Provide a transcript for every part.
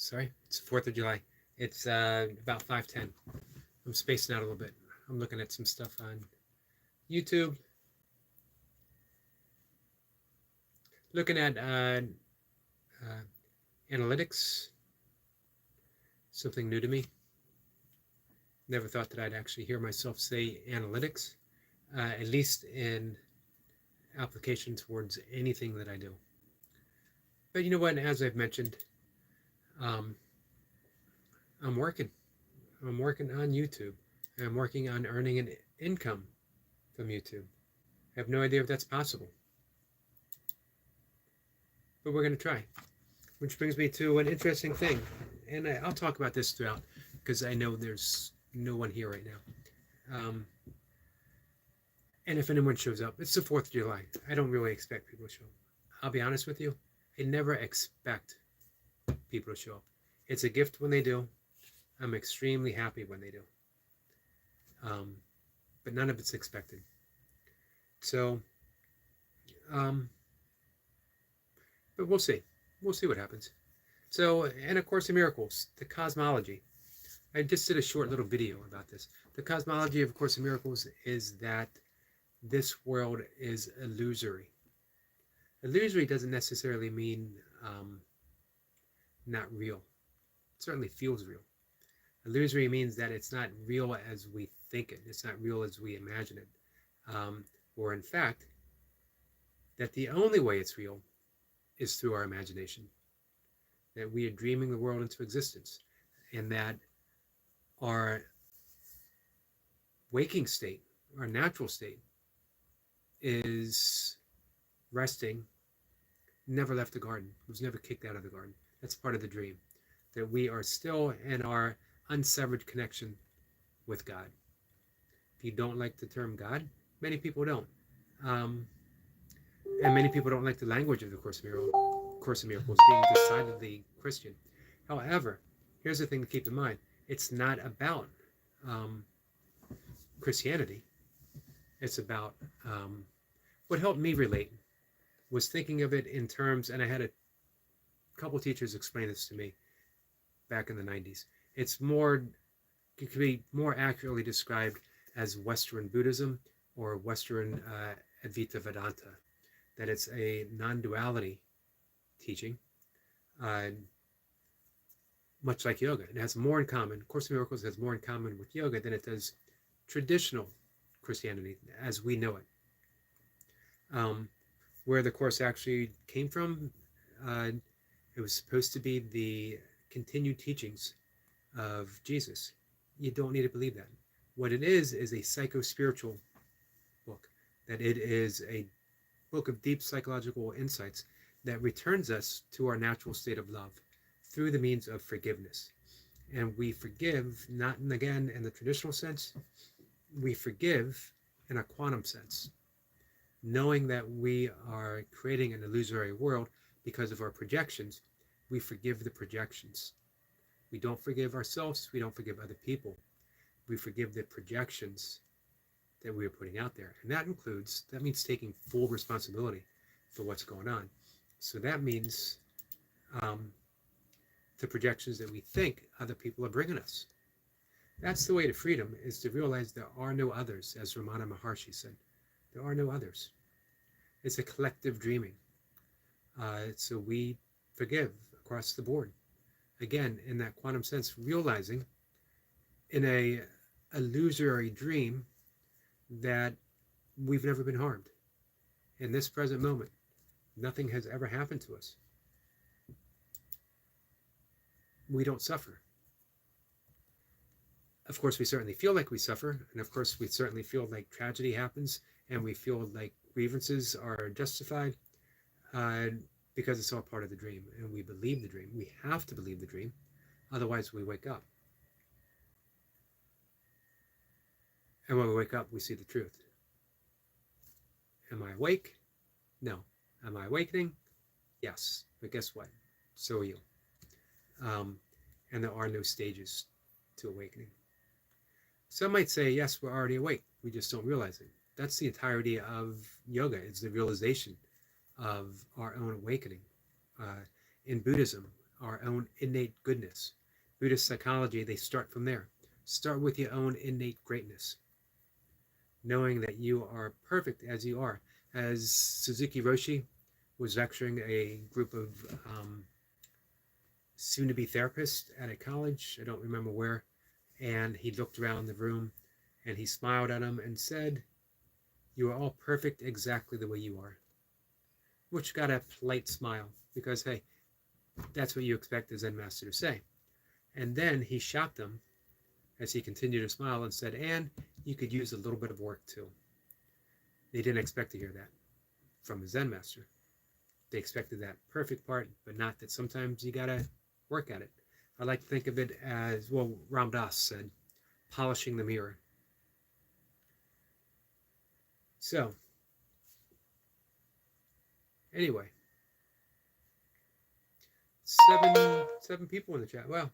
Sorry, it's the 4th of July. It's about 5:10. I'm spacing out a little bit. I'm looking at some stuff on YouTube, looking at uh, analytics, something new to me. Never thought that I'd actually hear myself say analytics, at least in application towards anything that I do. But you know what? As I've mentioned, um, I'm working. I'm working on YouTube. I'm working on earning an income from YouTube. I have no idea if that's possible, but we're going to try. Which brings me to an interesting thing, and I'll talk about this throughout because I know there's no one here right now. And if anyone shows up, it's the 4th of July. I don't really expect people to show up. I'll be honest with you, I never expect people to show up. It's a gift when they do. I'm extremely happy when they do. But none of it's expected. So, but we'll see. We'll see what happens. So, and A Course in Miracles, the cosmology. I just did a short little video about this. The cosmology of A Course in Miracles is that this world is illusory. Illusory doesn't necessarily mean not real. It certainly feels real. Illusory means that it's not real as we think it. It's not real as we imagine it. Or in fact, that the only way it's real is through our imagination. That we are dreaming the world into existence. And that our waking state, our natural state, is resting, never left the garden, was never kicked out of the garden. That's part of the dream. That we are still in our unsevered connection with God. If you don't like the term God, many people don't. And many people don't like the language of the Course of Miracles being decidedly Christian. However, here's the thing to keep in mind. It's not about Christianity. It's about what helped me relate was thinking of it in terms, and I had a couple teachers explain this to me back in the 90s. It could be more accurately described as Western Buddhism or Western Advaita Vedanta. That it's a non-duality teaching, much like yoga. It has more in common. Course in Miracles has more in common with yoga than it does traditional Christianity as we know it. Where the Course actually came from, it was supposed to be the continued teachings of Jesus. You don't need to believe that. What it is a psycho-spiritual book. That it is a book of deep psychological insights that returns us to our natural state of love through the means of forgiveness. And we forgive, not again in the traditional sense, we forgive in a quantum sense, knowing that we are creating an illusory world because of our projections. We forgive the projections. We don't forgive ourselves. We don't forgive other people. We forgive the projections that we are putting out there. And that means taking full responsibility for what's going on. So that means the projections that we think other people are bringing us. That's the way to freedom, is to realize there are no others, as Ramana Maharshi said. There are no others. It's a collective dreaming. So we forgive across the board. Again, in that quantum sense, realizing in a illusory dream that we've never been harmed. In this present moment, nothing has ever happened to us. We don't suffer. Of course, we certainly feel like we suffer, and of course, we certainly feel like tragedy happens, and we feel like grievances are justified, because it's all part of the dream, and we believe the dream. We have to believe the dream, otherwise we wake up. And when we wake up, we see the truth. Am I awake? No. Am I awakening? Yes. But guess what? So are you. And there are no stages to awakening. Some might say, yes, we're already awake. We just don't realize it. That's the entirety of yoga. It's the realization of our own awakening. In Buddhism, our own innate goodness. Buddhist psychology, they start from there. Start with your own innate greatness, knowing that you are perfect as you are. As Suzuki Roshi was lecturing a group of soon-to-be therapists at a college, I don't remember where, and he looked around the room and he smiled at them and said, "You are all perfect exactly the way you are," which got a polite smile because, hey, that's what you expect the Zen master to say. And then he shocked them as he continued to smile and said, "And you could use a little bit of work too." They didn't expect to hear that from a Zen master. They expected that perfect part, but not that sometimes you gotta work at it. I like to think of it as, well, Ram Dass said, polishing the mirror. So, anyway, seven people in the chat. Wow.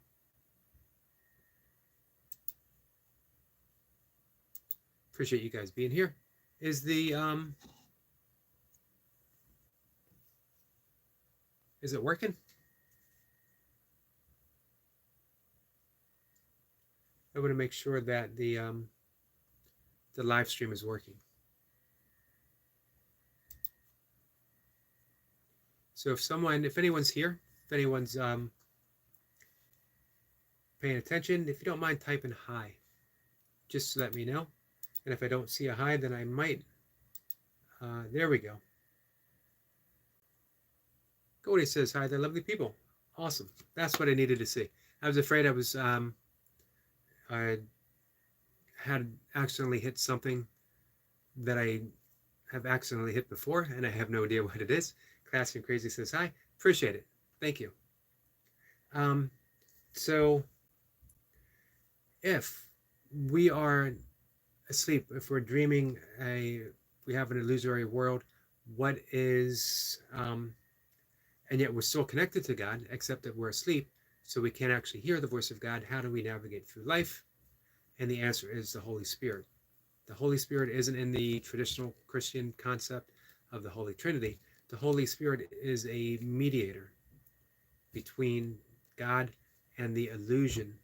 Appreciate you guys being here. Is it working? I want to make sure that the live stream is working. So if anyone's here, if anyone's paying attention, if you don't mind typing hi, just to let me know. And if I don't see a hi, then I might. There we go. Goldie says hi, they're lovely people. Awesome. That's what I needed to see. I was afraid I had accidentally hit something that I have accidentally hit before, and I have no idea what it is. Classic and Crazy says hi. Appreciate it. Thank you. So if we are asleep, if we're dreaming, we have an illusory world, what is, and yet we're still connected to God, except that we're asleep, so we can't actually hear the voice of God. How do we navigate through life? And the answer is the Holy Spirit. The Holy Spirit isn't in the traditional Christian concept of the Holy Trinity. The Holy Spirit is a mediator between God and the illusion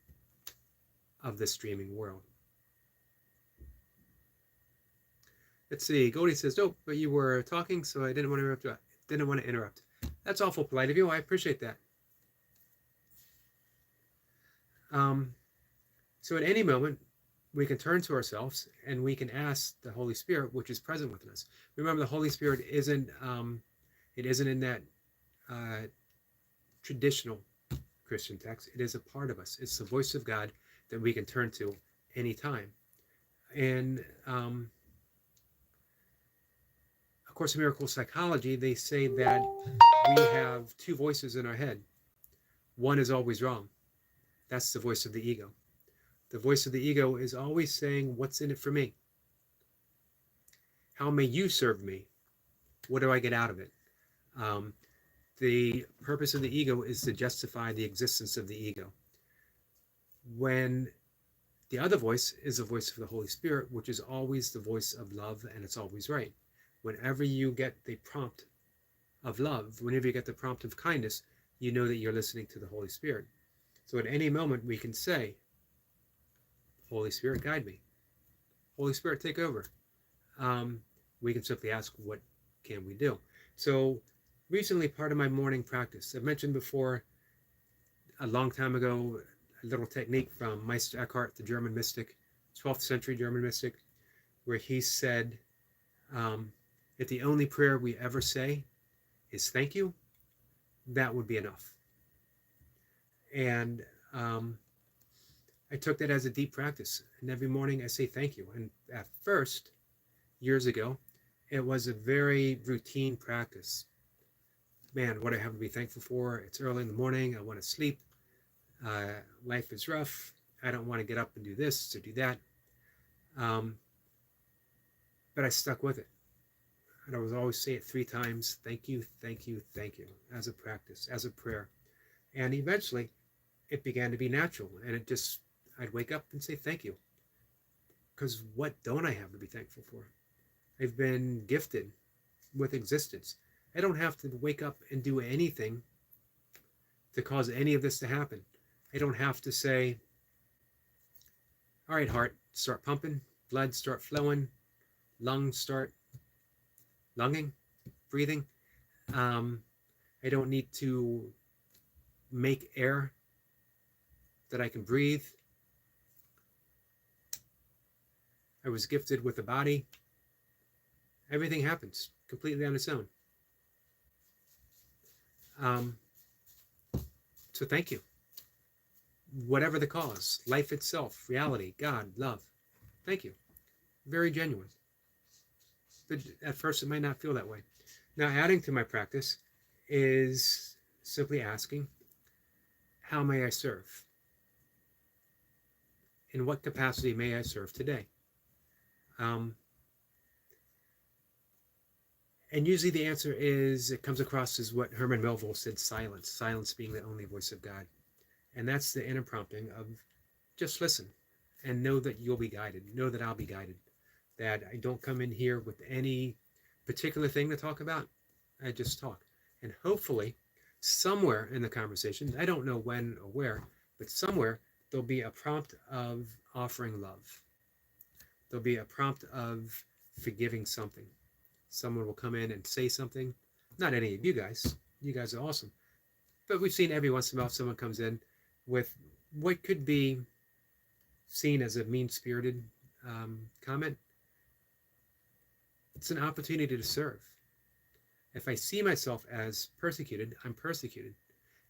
of this dreaming world. Let's see. Goldie says, "Oh, but you were talking, so I didn't want to interrupt." That's awful polite of you. I appreciate that. So at any moment, we can turn to ourselves and we can ask the Holy Spirit, which is present within us. Remember, the Holy Spirit isn't in that traditional Christian text. It is a part of us. It's the voice of God that we can turn to anytime. And A Course in Miracles psychology, they say that we have two voices in our head. One is always wrong. That's the voice of the ego. The voice of the ego is always saying, what's in it for me? How may you serve me? What do I get out of it? The purpose of the ego is to justify the existence of the ego. When the other voice is the voice of the Holy Spirit, which is always the voice of love, and it's always right. Whenever you get the prompt of love, whenever you get the prompt of kindness, you know that you're listening to the Holy Spirit. So at any moment we can say, Holy Spirit, guide me. Holy Spirit, take over. We can simply ask, what can we do? So recently, part of my morning practice, I've mentioned before, a long time ago, a little technique from Meister Eckhart, the German mystic, 12th century German mystic, where he said, if the only prayer we ever say is thank you, that would be enough. And I took that as a deep practice. And every morning I say thank you. And at first, years ago, it was a very routine practice. Man, what I have to be thankful for. It's early in the morning. I want to sleep. Life is rough. I don't want to get up and do this or do that. But I stuck with it. And I would always say it 3 times. Thank you, thank you, thank you. As a practice, as a prayer. And eventually, it began to be natural. And I'd wake up and say thank you. Because what don't I have to be thankful for? I've been gifted with existence. I don't have to wake up and do anything to cause any of this to happen. I don't have to say, all right, heart, start pumping, blood start flowing, lungs start lunging, breathing. I don't need to make air that I can breathe. I was gifted with a body. Everything happens completely on its own. So thank you. Whatever the cause, life itself, reality, God, love, thank you. Very genuine. But at first it might not feel that way. Now, adding to my practice is simply asking, how may I serve? In what capacity may I serve today? And usually the answer is, it comes across as what Herman Melville said, silence. Silence being the only voice of God. And that's the inner prompting of just listen and know that you'll be guided. Know that I'll be guided. That I don't come in here with any particular thing to talk about. I just talk. And hopefully, somewhere in the conversation, I don't know when or where, but somewhere there'll be a prompt of offering love. There'll be a prompt of forgiving something. Someone will come in and say something. Not any of you guys. You guys are awesome. But we've seen every once in a while someone comes in with what could be seen as a mean-spirited comment. It's an opportunity to serve. If I see myself as persecuted, I'm persecuted.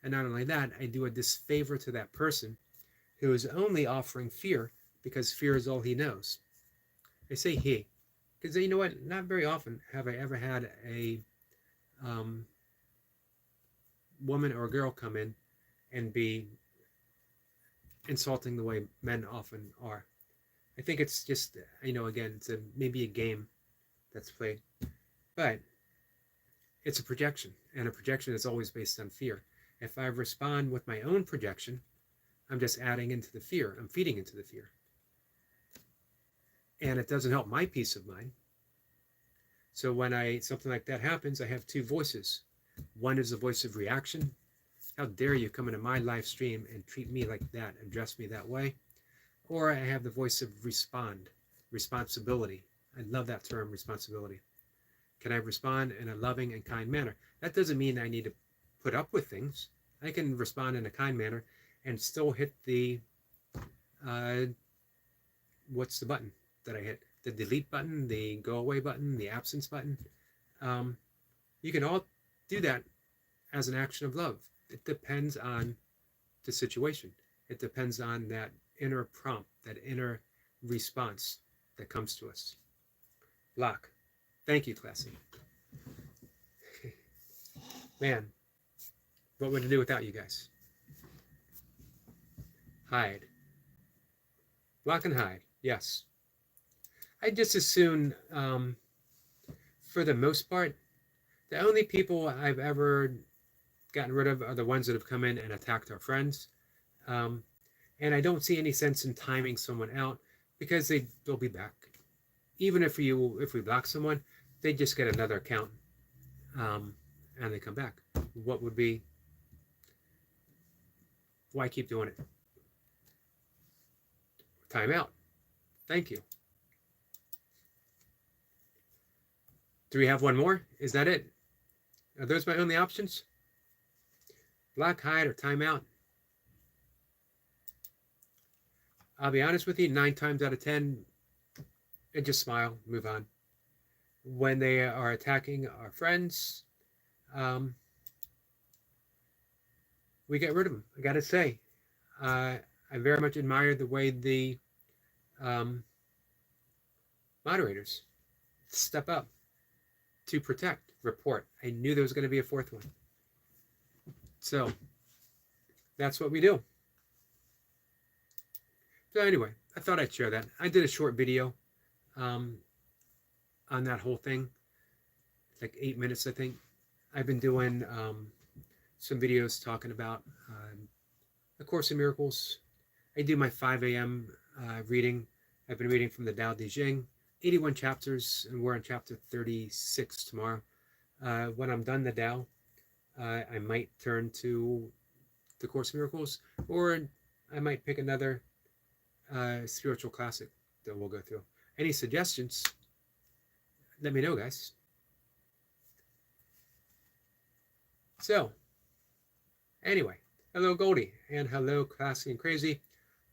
And not only that, I do a disfavor to that person who is only offering fear because fear is all he knows. I say he, because you know what? Not very often have I ever had a woman or a girl come in and be insulting the way men often are. I think it's just, again, it's maybe a game that's played. But it's a projection, and a projection is always based on fear. If I respond with my own projection, I'm just adding into the fear. I'm feeding into the fear. And it doesn't help my peace of mind. So when something like that happens, I have two voices. One is the voice of reaction. How dare you come into my live stream and treat me like that, address me that way? Or I have the voice of responsibility. I love that term, responsibility. Can I respond in a loving and kind manner? That doesn't mean I need to put up with things. I can respond in a kind manner and still hit the, what's the button that I hit? The delete button, the go away button, the absence button. You can all do that as an action of love. It depends on the situation. It depends on that inner prompt, that inner response that comes to us. Block. Thank you, Classy. Man, what would I do without you guys? Hide. Block and hide. Yes. I just as soon, for the most part, the only people I've ever gotten rid of are the ones that have come in and attacked our friends. And I don't see any sense in timing someone out because they'll be back. Even if we block someone, they just get another account and they come back. What would be, why keep doing it? Time out. Thank you. Do we have one more? Is that it? Are those my only options? Block, hide, or time out? I'll be honest with you, 9 times out of 10, I just smile, move on. When they are attacking our friends, we get rid of them. I gotta say, I very much admire the way the moderators step up to protect, report. I knew there was going to be a fourth one. So that's what we do. So anyway, I thought I'd share that. I did a short video on that whole thing. It's like 8 minutes, I think. I've been doing some videos talking about A Course in Miracles. I do my 5 a.m. Reading. I've been reading from the Tao Te Ching, 81 chapters, and we're on chapter 36 tomorrow. When I'm done the Tao, I might turn to the Course in Miracles, or I might pick another spiritual classic that we'll go through. Any suggestions? Let me know, guys. So, anyway, hello Goldie, and hello Classy and Crazy.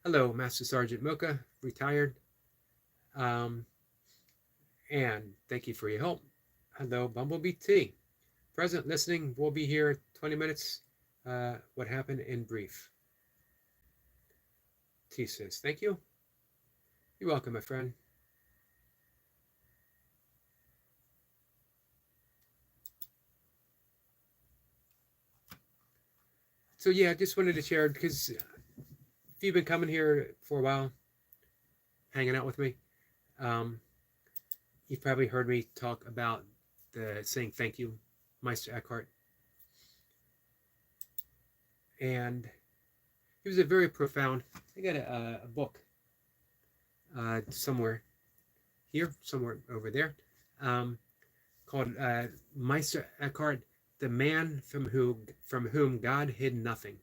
Hello Master Sergeant Mocha, retired. And thank you for your help. Hello Bumblebee T. Present listening, we'll be here 20 minutes. What happened in brief? T says, thank you. You're welcome, my friend. So yeah, I just wanted to share, because if you've been coming here for a while, hanging out with me, you've probably heard me talk about the saying thank you, Meister Eckhart. And he was a very profound, I got a book somewhere here, somewhere over there, called Meister Eckhart, The Man from Whom God Hid Nothing.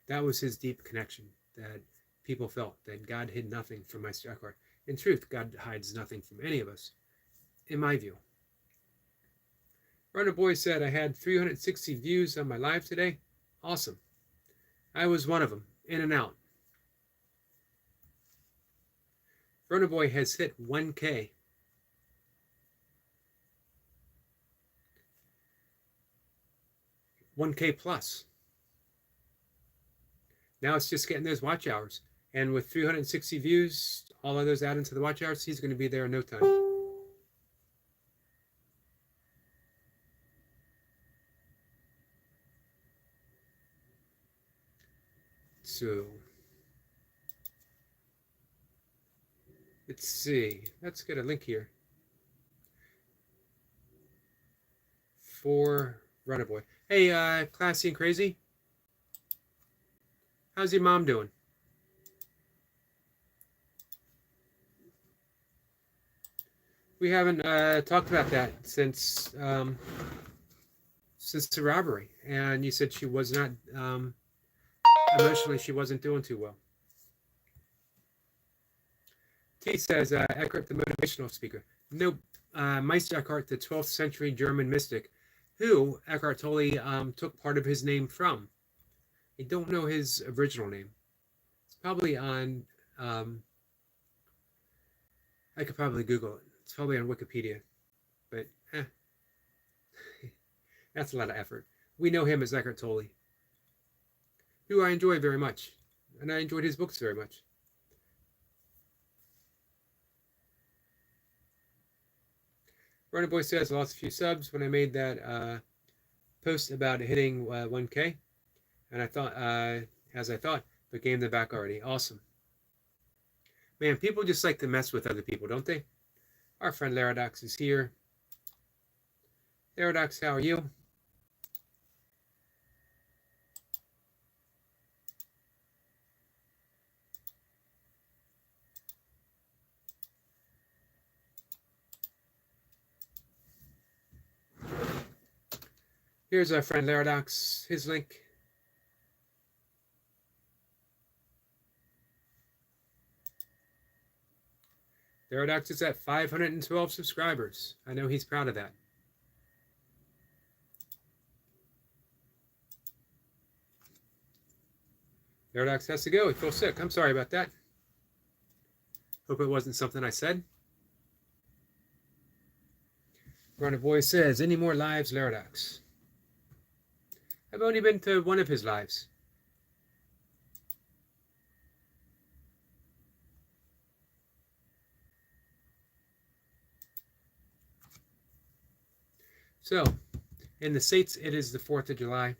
That was his deep connection, that people felt that God hid nothing from Meister Eckhart. In truth, God hides nothing from any of us, in my view. Runner Boy said, I had 360 views on my live today. Awesome. I was one of them, in and out. Runner Boy has hit 1K. $1K plus. Now it's just getting those watch hours. And with 360 views, all of those add into the watch hours, he's going to be there in no time. So, let's see. Let's get a link here. For Runner Boy. Hey, Classy and Crazy. How's your mom doing? We haven't talked about that since the robbery, and you said she was not emotionally. She wasn't doing too well. T says Eckhart, the motivational speaker. Nope, Meister Eckhart, the 12th century German mystic, who Eckhart Tolle took part of his name from. I don't know his original name. It's probably on. I could probably Google it. It's probably on Wikipedia, but that's a lot of effort. We know him as Eckhart Tolle, who I enjoy very much, and I enjoyed his books very much. Runner Boy says, I lost a few subs when I made that post about hitting 1K, and I thought, as I thought, but gained them back already. Awesome. Man, people just like to mess with other people, don't they? Our friend Laradox is here. Laradox, how are you? Here's our friend Laradox, his link. Laradox is at 512 subscribers. I know he's proud of that. Laradox has to go. He feels sick. I'm sorry about that. Hope it wasn't something I said. Runner Boy says, any more lives, Laradox? I've only been to one of his lives. So, in the States, it is the 4th of July.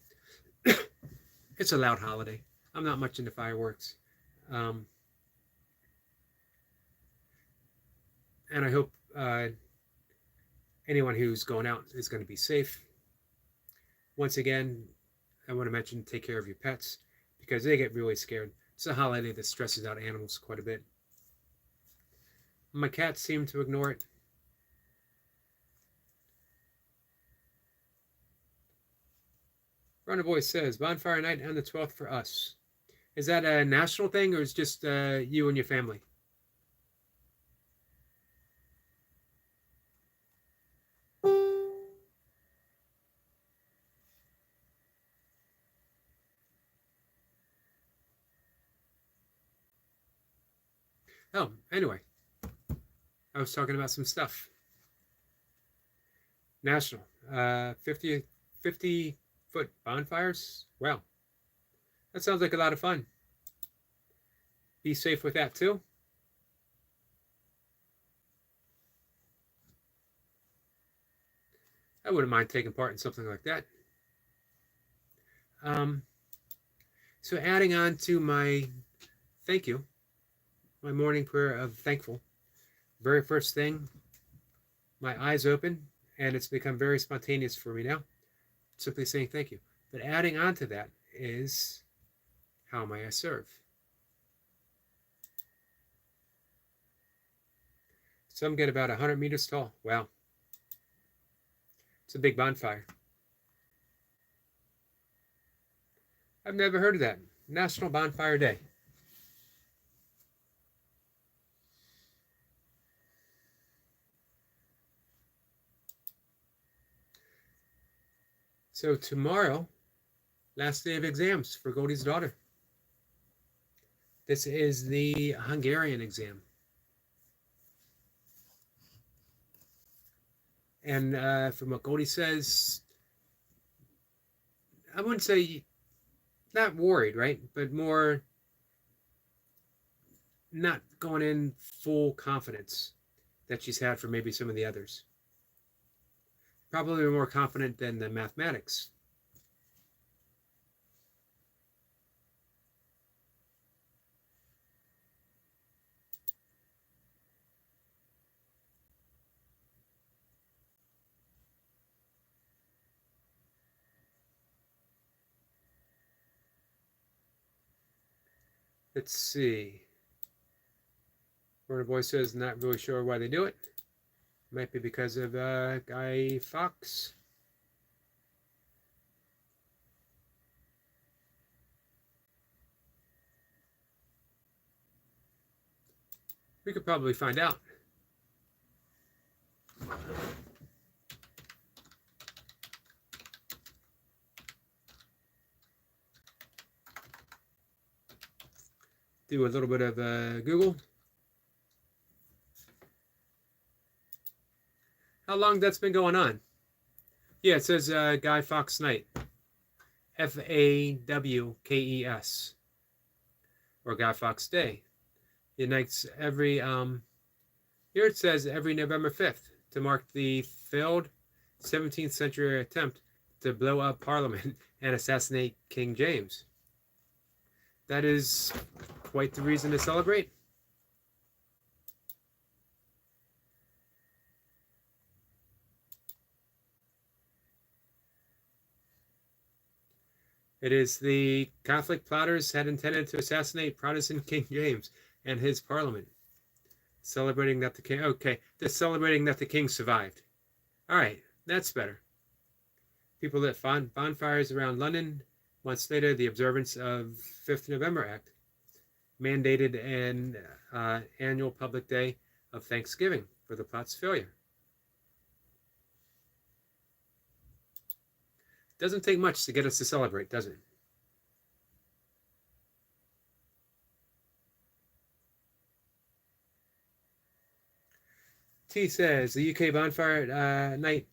It's a loud holiday. I'm not much into fireworks. And I hope anyone who's going out is going to be safe. Once again, I want to mention, take care of your pets, because they get really scared. It's a holiday that stresses out animals quite a bit. My cats seem to ignore it. Runner Boy says, bonfire night on the 12th for us. Is that a national thing or is just you and your family? Oh, anyway, I was talking about some stuff. National. 50-foot bonfires? Wow. That sounds like a lot of fun. Be safe with that too. I wouldn't mind taking part in something like that. So adding on to my thank you, my morning prayer of thankful, very first thing, my eyes open, and it's become very spontaneous for me now, simply saying thank you. But adding on to that is, how may I serve? Some get about 100 meters tall. Wow. It's a big bonfire. I've never heard of that. National Bonfire Day. So tomorrow, last day of exams for Goldie's daughter. This is the Hungarian exam. And from what Goldie says, I wouldn't say not worried, right? But more not going in full confidence that she's had for maybe some of the others. Probably more confident than the mathematics. Let's see. Warner Boy says not really sure why they do it. Might be because of Guy Fawkes. We could probably find out. Do a little bit of Google. How long that's been going on? Yeah, it says Guy Fawkes Night. Fawkes. Or Guy Fawkes Day. It unites every, here it says every November 5th to mark the failed 17th century attempt to blow up Parliament and assassinate King James. That is quite the reason to celebrate. It is the Catholic plotters had intended to assassinate Protestant King James and his parliament, celebrating that the king. Okay, they're celebrating that the king survived. All right, that's better. People lit bonfires around London. Months later, the observance of 5th November Act mandated an annual public day of Thanksgiving for the plot's failure. Doesn't take much to get us to celebrate, does it? T says the UK bonfire night,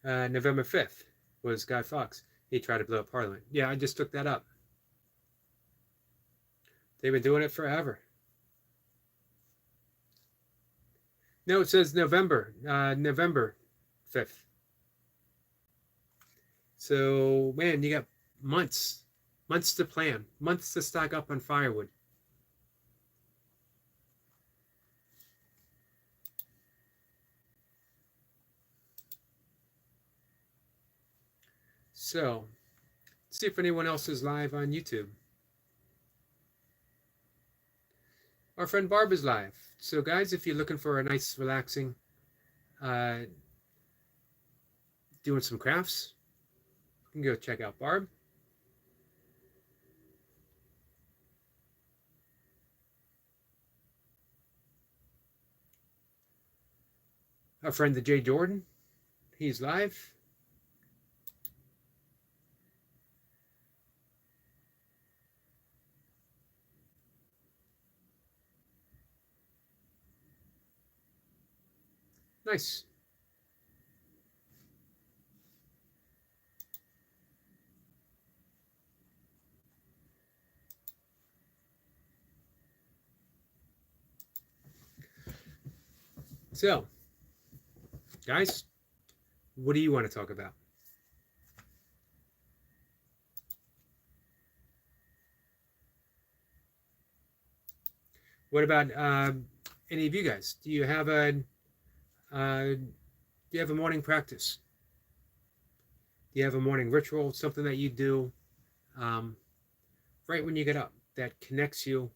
November 5th, was Guy Fawkes. He tried to blow up Parliament. Yeah, I just took that up. They've been doing it forever. No, it says November 5th. So, man, you got months to plan, months to stock up on firewood. So, let's see if anyone else is live on YouTube. Our friend Barb is live. So, guys, if you're looking for a nice, relaxing, doing some crafts, you can go check out Barb. Our friend the Jay Jordan, he's live. Nice. So, guys, what do you want to talk about? What about any of you guys? Do you have a morning practice? Do you have a morning ritual, something that you do um, right when you get up that connects you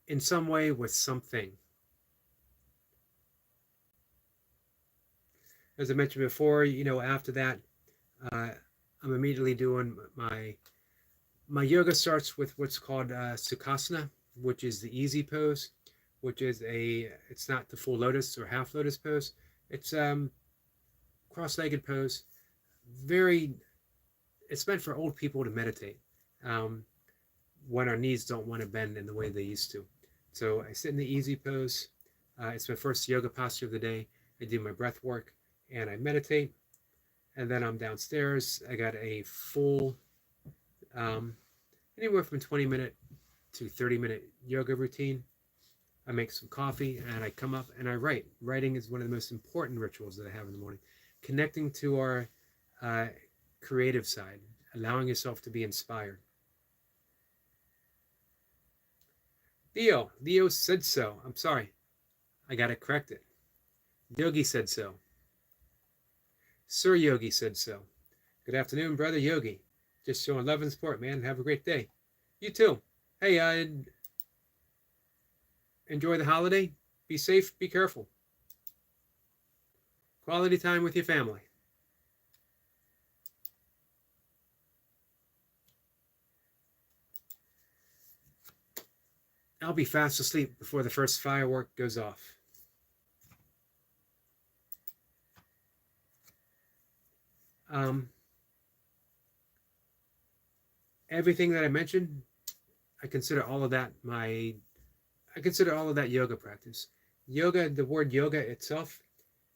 in some way with something? As I mentioned before, after that, uh, I'm immediately doing my yoga starts with what's called Sukhasana, which is the easy pose, which is it's not the full lotus or half lotus pose. It's cross-legged pose. It's meant for old people to meditate um, when our knees don't want to bend in the way they used to. So I sit in the easy pose. It's my first yoga posture of the day. I do my breath work and I meditate. And then I'm downstairs. I got a full anywhere from 20-minute to 30-minute yoga routine. I make some coffee and I come up and I write. Writing is one of the most important rituals that I have in the morning. Connecting to our creative side, allowing yourself to be inspired. Leo said so. I'm sorry. I got to correct it. Yogi said so. Sir Yogi said so. Good afternoon, brother Yogi. Just showing love and support, man. Have a great day. You too. Hey, enjoy the holiday. Be safe. Be careful. Quality time with your family. I'll be fast asleep before the first firework goes off. Everything that I mentioned, I consider all of that yoga practice. Yoga, the word yoga itself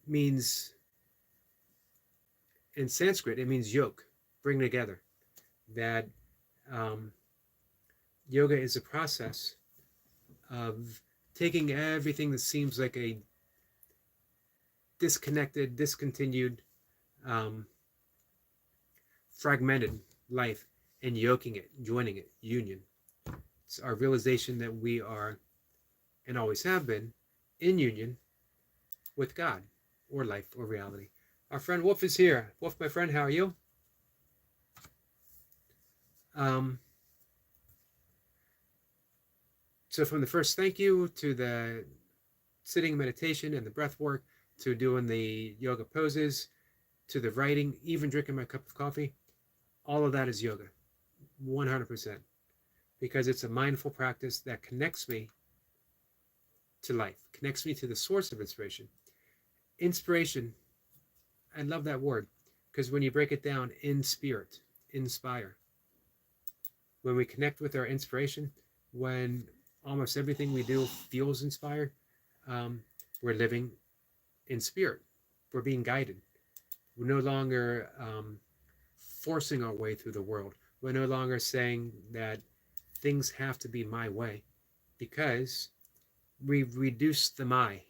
means, in Sanskrit, it means yoke, bring together. That yoga is a process of taking everything that seems like a disconnected, discontinued, fragmented life and yoking it, joining it, union. It's our realization that we are, and always have been, in union with God, or life, or reality. Our friend Wolf is here. Wolf, my friend, how are you? So from the first thank you to the sitting meditation and the breath work, to doing the yoga poses, to the writing, even drinking my cup of coffee, all of that is yoga, 100%, because it's a mindful practice that connects me to life, connects me to the source of inspiration. Inspiration, I love that word, because when you break it down, in spirit, inspire. When we connect with our inspiration, when almost everything we do feels inspired, we're living in spirit. We're being guided. We're no longer forcing our way through the world. We're no longer saying that things have to be my way, because we've reduced the mind,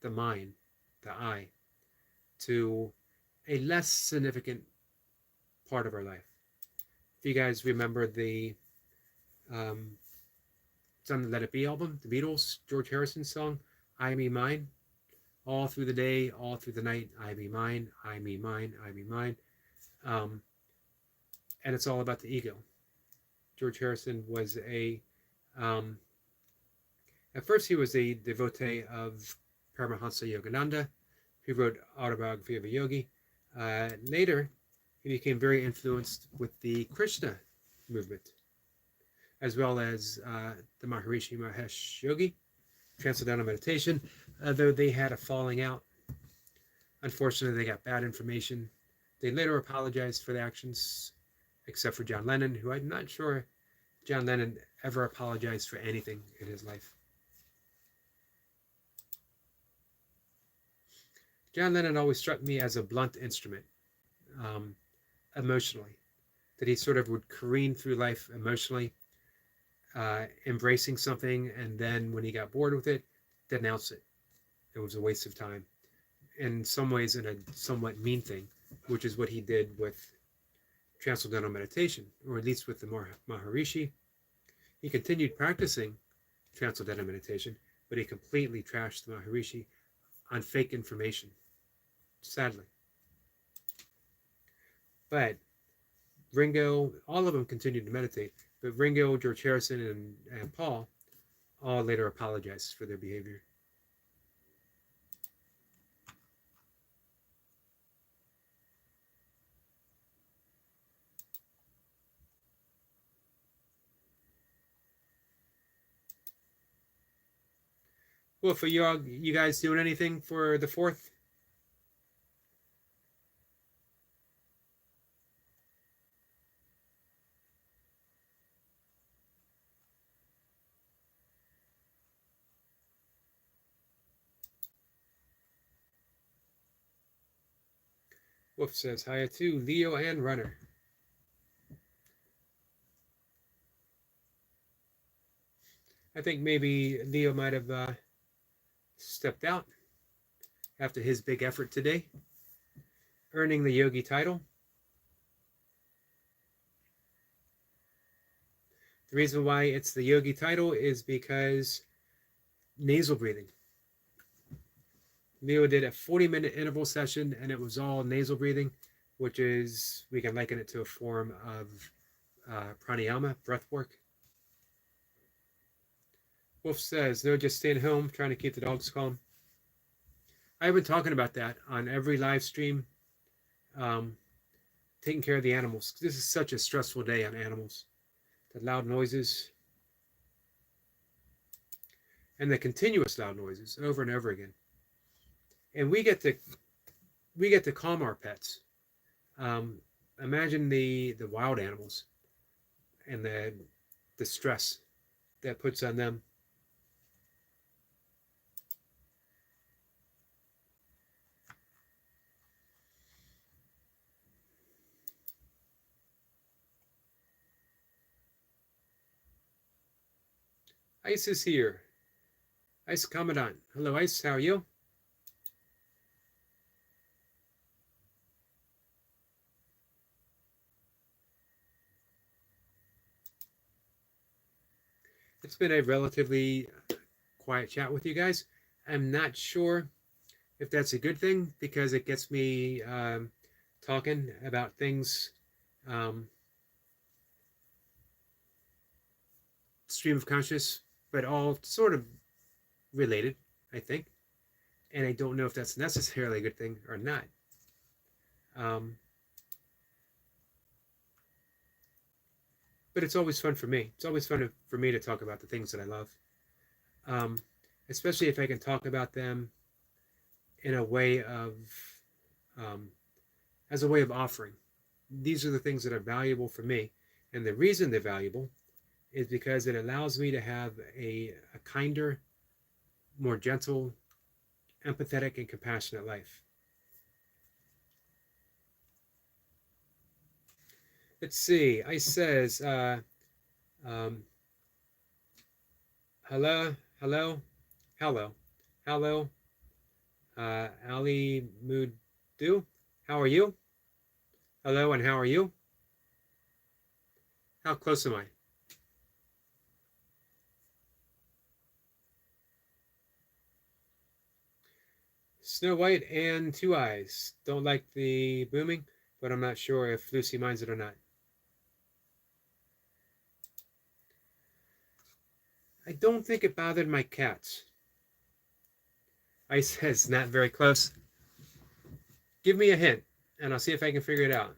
the I, to a less significant part of our life. If you guys remember the it's on the Let It Be album, the Beatles, George Harrison's song, I Me Mine. All through the day, all through the night, I me mine, I me mine, I me mine. And it's all about the ego. George Harrison was at first he was a devotee of Paramahansa Yogananda, who wrote Autobiography of a Yogi. Later, he became very influenced with the Krishna movement, as well as the Maharishi Mahesh Yogi, Transcendental Meditation, though they had a falling out Unfortunately, they got bad information. They later apologized for the actions, except for John Lennon, who I'm not sure John Lennon ever apologized for anything in his life. John Lennon always struck me as a blunt instrument, um, emotionally, that he sort of would careen through life emotionally, embracing something, and then when he got bored with it, denounce it. It was a waste of time. In some ways, in a somewhat mean thing, which is what he did with Transcendental Meditation, or at least with the Maharishi. He continued practicing Transcendental Meditation, but he completely trashed the Maharishi on fake information, sadly. But Ringo, all of them continued to meditate, but Ringo, George Harrison, and Paul all later apologized for their behavior. Well, for you guys doing anything for the 4th? Wolf says, hiya to Leo and Runner. I think maybe Leo might have stepped out after his big effort today, earning the Yogi title. The reason why it's the Yogi title is because nasal breathing. Leo did a 40-minute interval session, and it was all nasal breathing, which is, we can liken it to a form of pranayama, breath work. Wolf says, no, just staying home, trying to keep the dogs calm. I've been talking about that on every live stream, taking care of the animals. This is such a stressful day on animals. The loud noises and the continuous loud noises over and over again. And we get to calm our pets. Imagine the wild animals and the stress that puts on them. Ice is here. Ice Commandant. Hello, Ice. How are you? It's been a relatively quiet chat with you guys. I'm not sure if that's a good thing because it gets me talking about things, stream of conscious, but all sort of related, I think. And I don't know if that's necessarily a good thing or not. But it's always fun for me. It's always fun for me to talk about the things that I love, especially if I can talk about them in a way of, as a way of offering. These are the things that are valuable for me. And the reason they're valuable is because it allows me to have a kinder, more gentle, empathetic, and compassionate life. Let's see. Ice says, hello, hello, hello, hello, Ali Mudu. How are you? Hello, and how are you? How close am I? Snow White and Two Eyes. Don't like the booming, but I'm not sure if Lucy minds it or not. I don't think it bothered my cats. Ice says, not very close. Give me a hint, and I'll see if I can figure it out.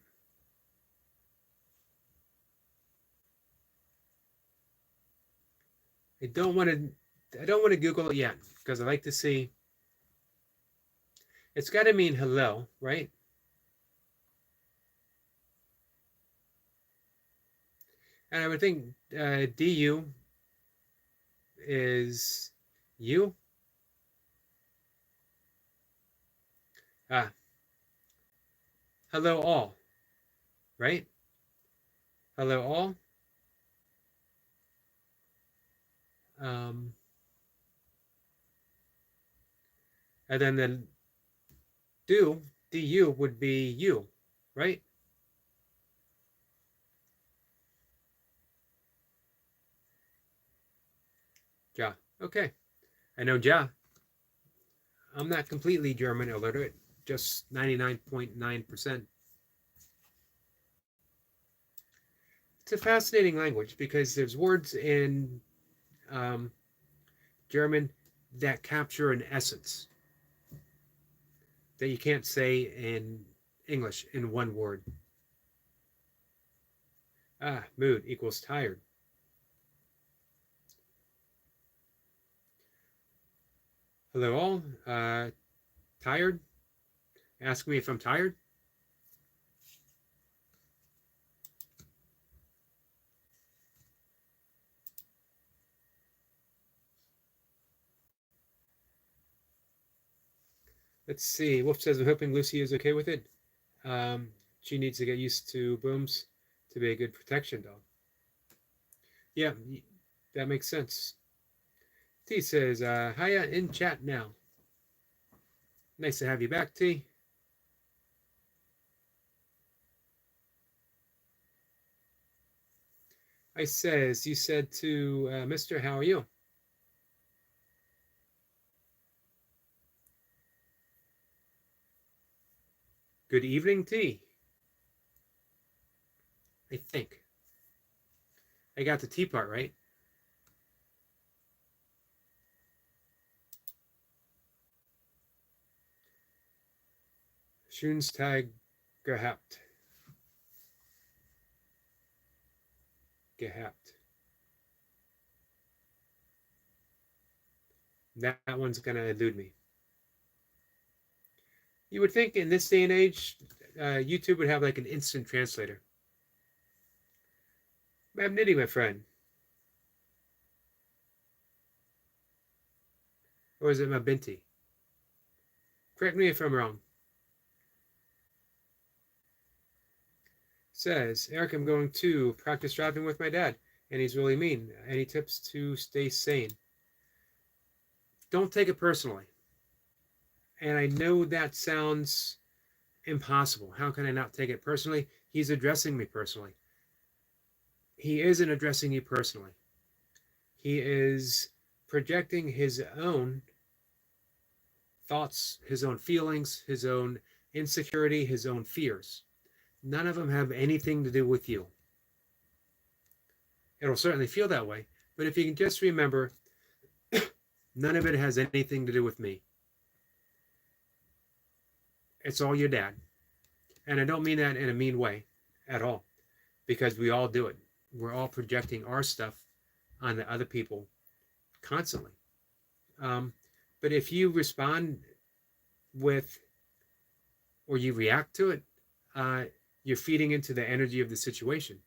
I don't want to Google it yet because I like to see. It's got to mean hello, right? And I would think du is you. Ah, hello all, right? Hello all. Um, and then the du would be you, right? Ja. Okay. I know ja. I'm not completely German illiterate, just 99.9%. It's a fascinating language because there's words in um, German that capture an essence that you can't say in English in one word. Ah, mood equals tired. Hello, all. Tired? Ask me if I'm tired. Let's see. Wolf says, I'm hoping Lucy is okay with it. She needs to get used to booms to be a good protection dog. Yeah, that makes sense. T says, hiya in chat now. Nice to have you back, T. I says, you said to Mr. How are you? Good evening, T. I think. I got the T part right. Schoenstag gehabt. Gehabt. That one's going to elude me. You would think in this day and age, YouTube would have like an instant translator. I'm Nitty, my friend. Or is it Mabinti? Correct me if I'm wrong. Says, Eric, I'm going to practice driving with my dad, and he's really mean. Any tips to stay sane? Don't take it personally. And I know that sounds impossible. How can I not take it personally? He's addressing me personally. He isn't addressing you personally. He is projecting his own thoughts, his own feelings, his own insecurity, his own fears. None of them have anything to do with you. It'll certainly feel that way, but if you can just remember, none of it has anything to do with me. It's all your dad. And I don't mean that in a mean way at all, because we all do it. We're all projecting our stuff on the other people constantly. But if you respond with, or you react to it, you're feeding into the energy of the situation.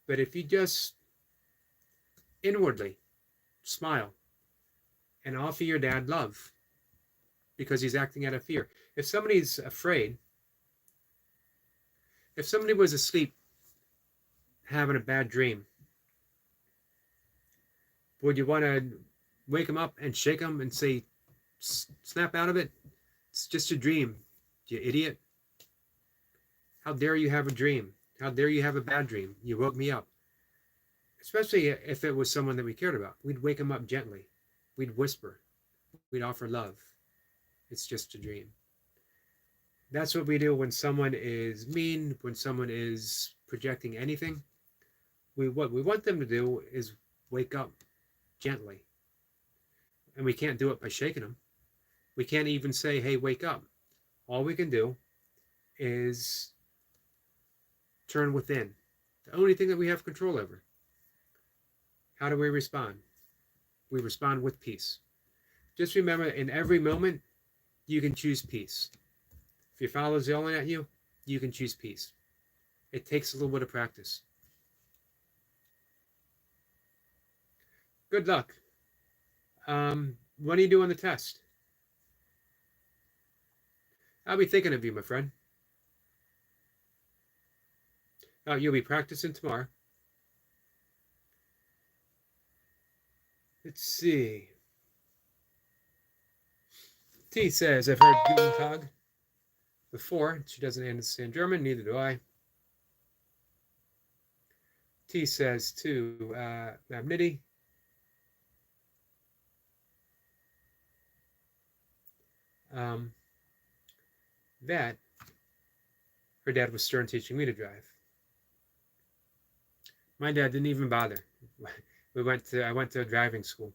But if you just inwardly smile and offer your dad love because he's acting out of fear. If somebody's afraid, if somebody was asleep having a bad dream, would you want to wake him up and shake him and say, snap out of it? It's just a dream, you idiot. How dare you have a dream? How dare you have a bad dream? You woke me up. Especially if it was someone that we cared about. We'd wake him up gently. We'd whisper. We'd offer love. It's just a dream. That's what we do when someone is mean, when someone is projecting anything. What we want them to do is wake up gently. And we can't do it by shaking them. We can't even say, hey, wake up. All we can do is turn within. The only thing that we have control over. How do we respond? We respond with peace. Just remember, in every moment, you can choose peace. If your father's yelling at you, you can choose peace. It takes a little bit of practice. Good luck. When are you doing the test? I'll be thinking of you, my friend. Oh, you'll be practicing tomorrow. Let's see. T says, I've heard Guten Tag before. She doesn't understand German, neither do I. T says to Mabnitty, that her dad was stern teaching me to drive. My dad didn't even bother. I went to a driving school.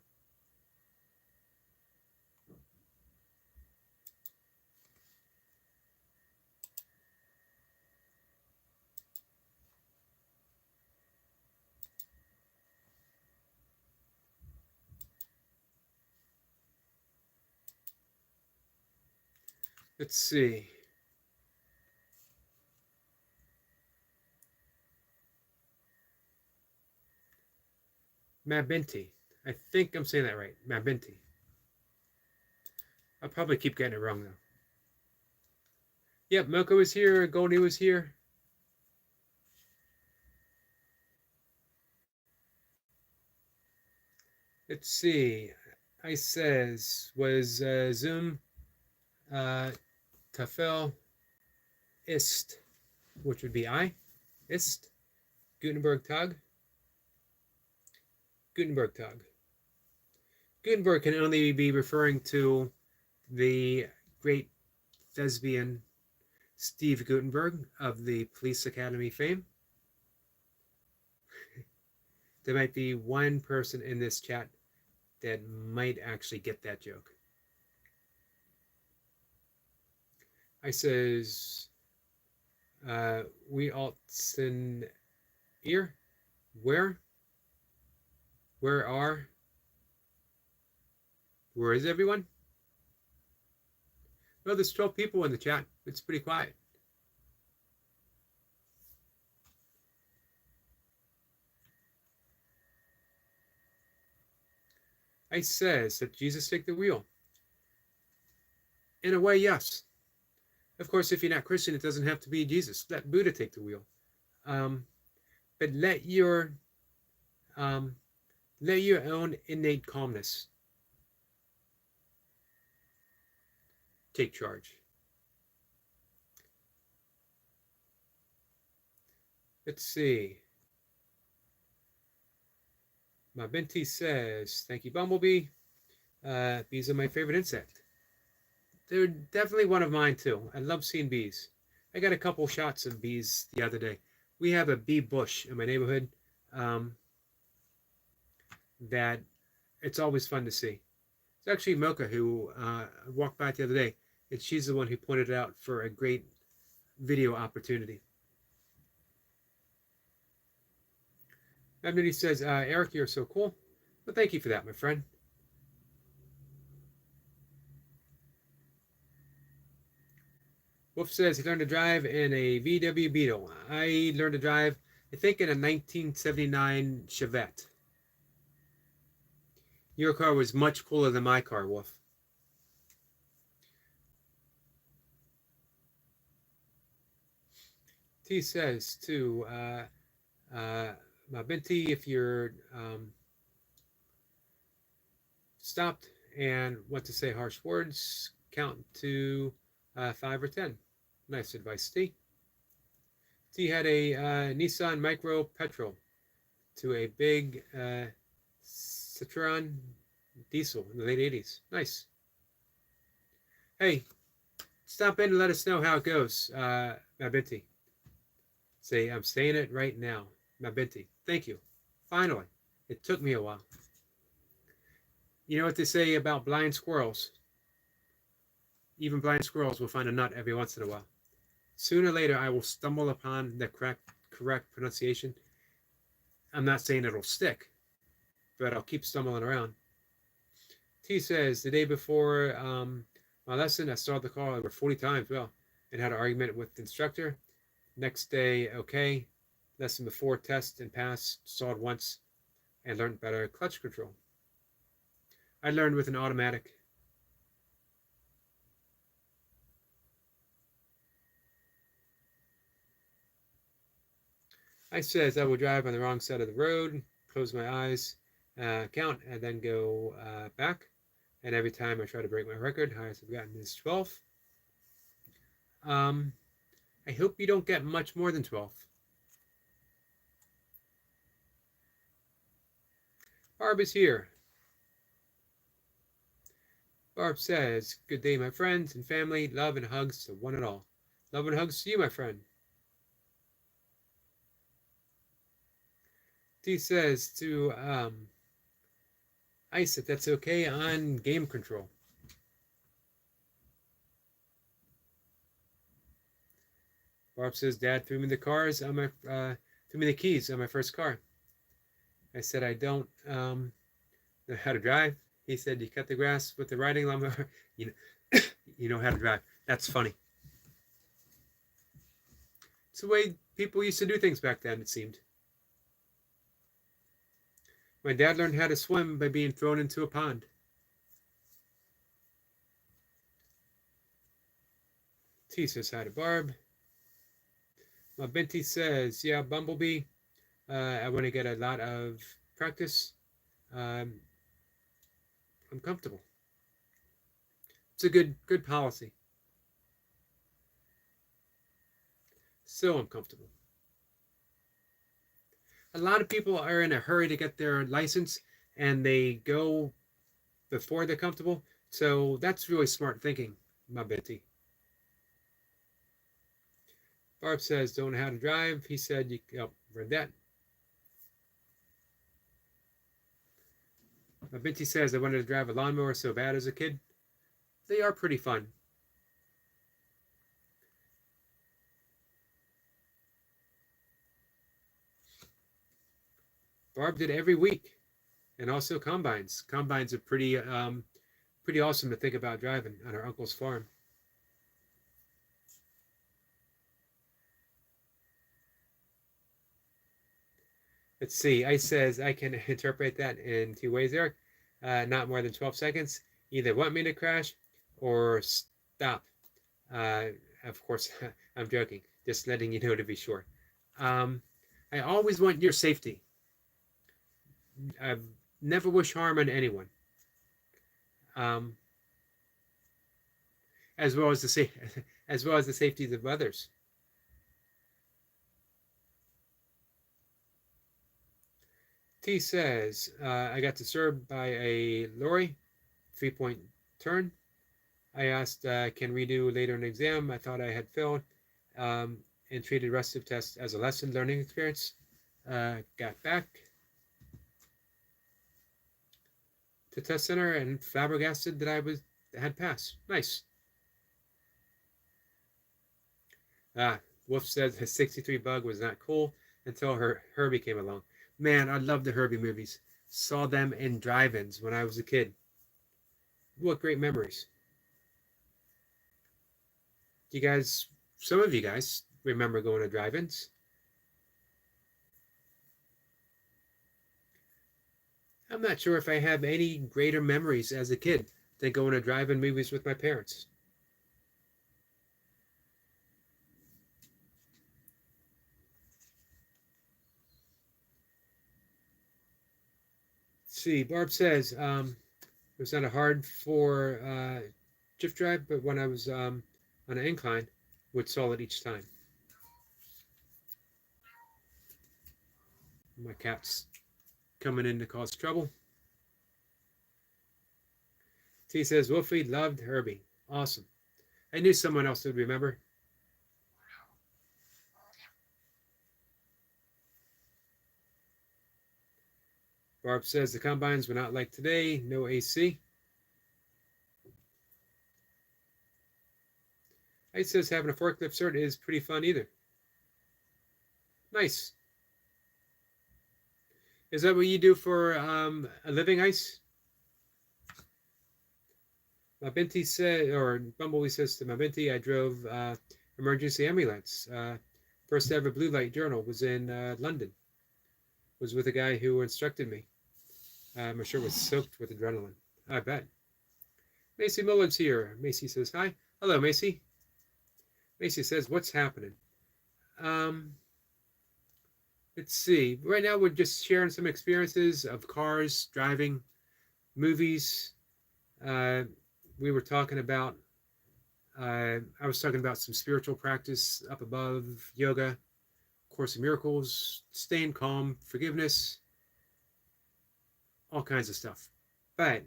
Let's see. Mabinti. I think I'm saying that right. Mabinti. I'll probably keep getting it wrong, though. Yep, Milka was here. Goldie was here. Let's see. I says, was Zoom Tafel ist, which would be I. Ist. Gutenberg Tag. Gutenberg Tag. Gutenberg can only be referring to the great thespian Steve Gutenberg of the Police Academy fame. There might be one person in this chat that might actually get that joke. I says, we altsen ear. Where is everyone? Well, there's 12 people in the chat. It's pretty quiet. I says that Jesus take the wheel. In a way, yes. Of course, if you're not Christian, it doesn't have to be Jesus. Let Buddha take the wheel. But let your own innate calmness take charge. Let's see. Mabinti says, thank you, Bumblebee. Bees are my favorite insect. They're definitely one of mine, too. I love seeing bees. I got a couple shots of bees the other day. We have a bee bush in my neighborhood that it's always fun to see. It's actually Mocha who walked by the other day, and she's the one who pointed it out for a great video opportunity. Everybody says, Eric, you're so cool. Well, thank you for that, my friend. Wolf says he learned to drive in a VW Beetle. I learned to drive, I think, in a 1979 Chevette. Your car was much cooler than my car, Wolf. T says, too, Mabinti, if you're stopped and want to say harsh words, count to 5 or 10. Nice advice, T. T had a Nissan Micro Petrol to a big Citroen diesel in the late 80s. Nice. Hey, stop in and let us know how it goes, Mabinti. Say, I'm saying it right now. Mabinti. Thank you. Finally. It took me a while. You know what they say about blind squirrels? Even blind squirrels will find a nut every once in a while. Sooner or later, I will stumble upon the correct pronunciation. I'm not saying it'll stick, but I'll keep stumbling around. T says, the day before my lesson, I started the call over 40 times. Well, and had an argument with the instructor. Next day, okay. Lesson before, test and pass, stalled once, and learned better clutch control. I learned with an automatic. I says I will drive on the wrong side of the road, close my eyes, count, and then go back. And every time I try to break my record, highest I've gotten is 12. I hope you don't get much more than 12. Barb is here. Barb says, good day, my friends and family. Love and hugs to one and all. Love and hugs to you, my friend. T says to Ice, if that's okay, on game control. Barb says, Dad threw me the keys on my first car. I said, I don't know how to drive. He said, you cut the grass with the riding lawnmower. You know how to drive. That's funny. It's the way people used to do things back then, it seemed. My dad learned how to swim by being thrown into a pond. T says hi to Barb. My Binti says, yeah, Bumblebee. I want to get a lot of practice. I'm comfortable. It's a good policy. So uncomfortable. A lot of people are in a hurry to get their license and they go before they're comfortable. So that's really smart thinking, my Binti. Barb says, don't know how to drive. He said, read that. My Binti says, I wanted to drive a lawnmower so bad as a kid. They are pretty fun. Barb did every week, and also combines. Combines are pretty awesome to think about driving on her uncle's farm. Let's see. Ice says I can interpret that in two ways, Eric. Not more than 12 seconds. Either want me to crash or stop. Of course, I'm joking. Just letting you know to be sure. I always want your safety. I never wish harm on anyone. As well as the safeties of others. T says, I got disturbed by a lorry, 3-point turn. I asked, can redo later in the exam. I thought I had failed and treated rest of test as a lesson learning experience. Got back to test center and flabbergasted that I had passed. Nice. Wolf says his 63 bug was not cool until Herbie came along. Man, I love the Herbie movies. Saw them in drive-ins when I was a kid. What great memories. Some of you guys remember going to drive-ins. I'm not sure if I have any greater memories as a kid than going to drive-in movies with my parents. Let's see, Barb says, it was not hard for drift drive, but when I was on an incline, would stall it each time. My cat's coming in to cause trouble. T says, Wolfie loved Herbie. Awesome. I knew someone else would remember. Barb says the combines were not like today. No AC. Ice says having a forklift cert is pretty fun either. Nice. Is that what you do for a living, Ice? Mabinti said, or Bumblebee says to Mabinti, I drove emergency ambulance. First ever blue light journal was in London. Was with a guy who instructed me. My shirt was soaked with adrenaline. I bet. Macy Mullen's here. Macy says hi. Hello, Macy. Macy says, what's happening? Um, let's see. Right now we're just sharing some experiences of cars, driving, movies. Uh, we were talking about, I was talking about some spiritual practice up above, yoga, Course in Miracles, staying calm, forgiveness, all kinds of stuff. But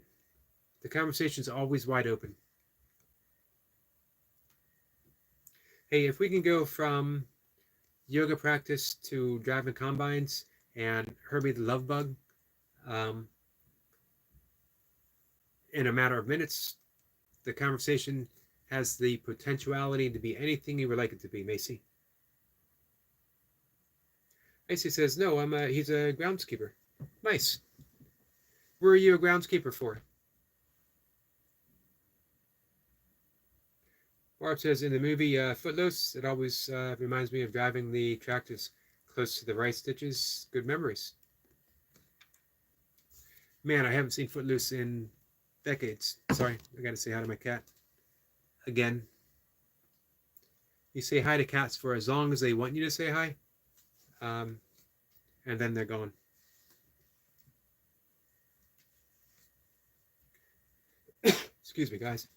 the conversation's always wide open. Hey, if we can go from yoga practice to driving combines and Herbie the Love Bug in a matter of minutes, the conversation has the potentiality to be anything you would like it to be, Macy. Macy says, no, he's a groundskeeper. Nice. Where are you a groundskeeper for? Barb says, in the movie Footloose, it always reminds me of driving the tractors close to the right stitches. Good memories. Man, I haven't seen Footloose in decades. Sorry, I gotta say hi to my cat. Again. You say hi to cats for as long as they want you to say hi. And then they're gone. Excuse me, guys.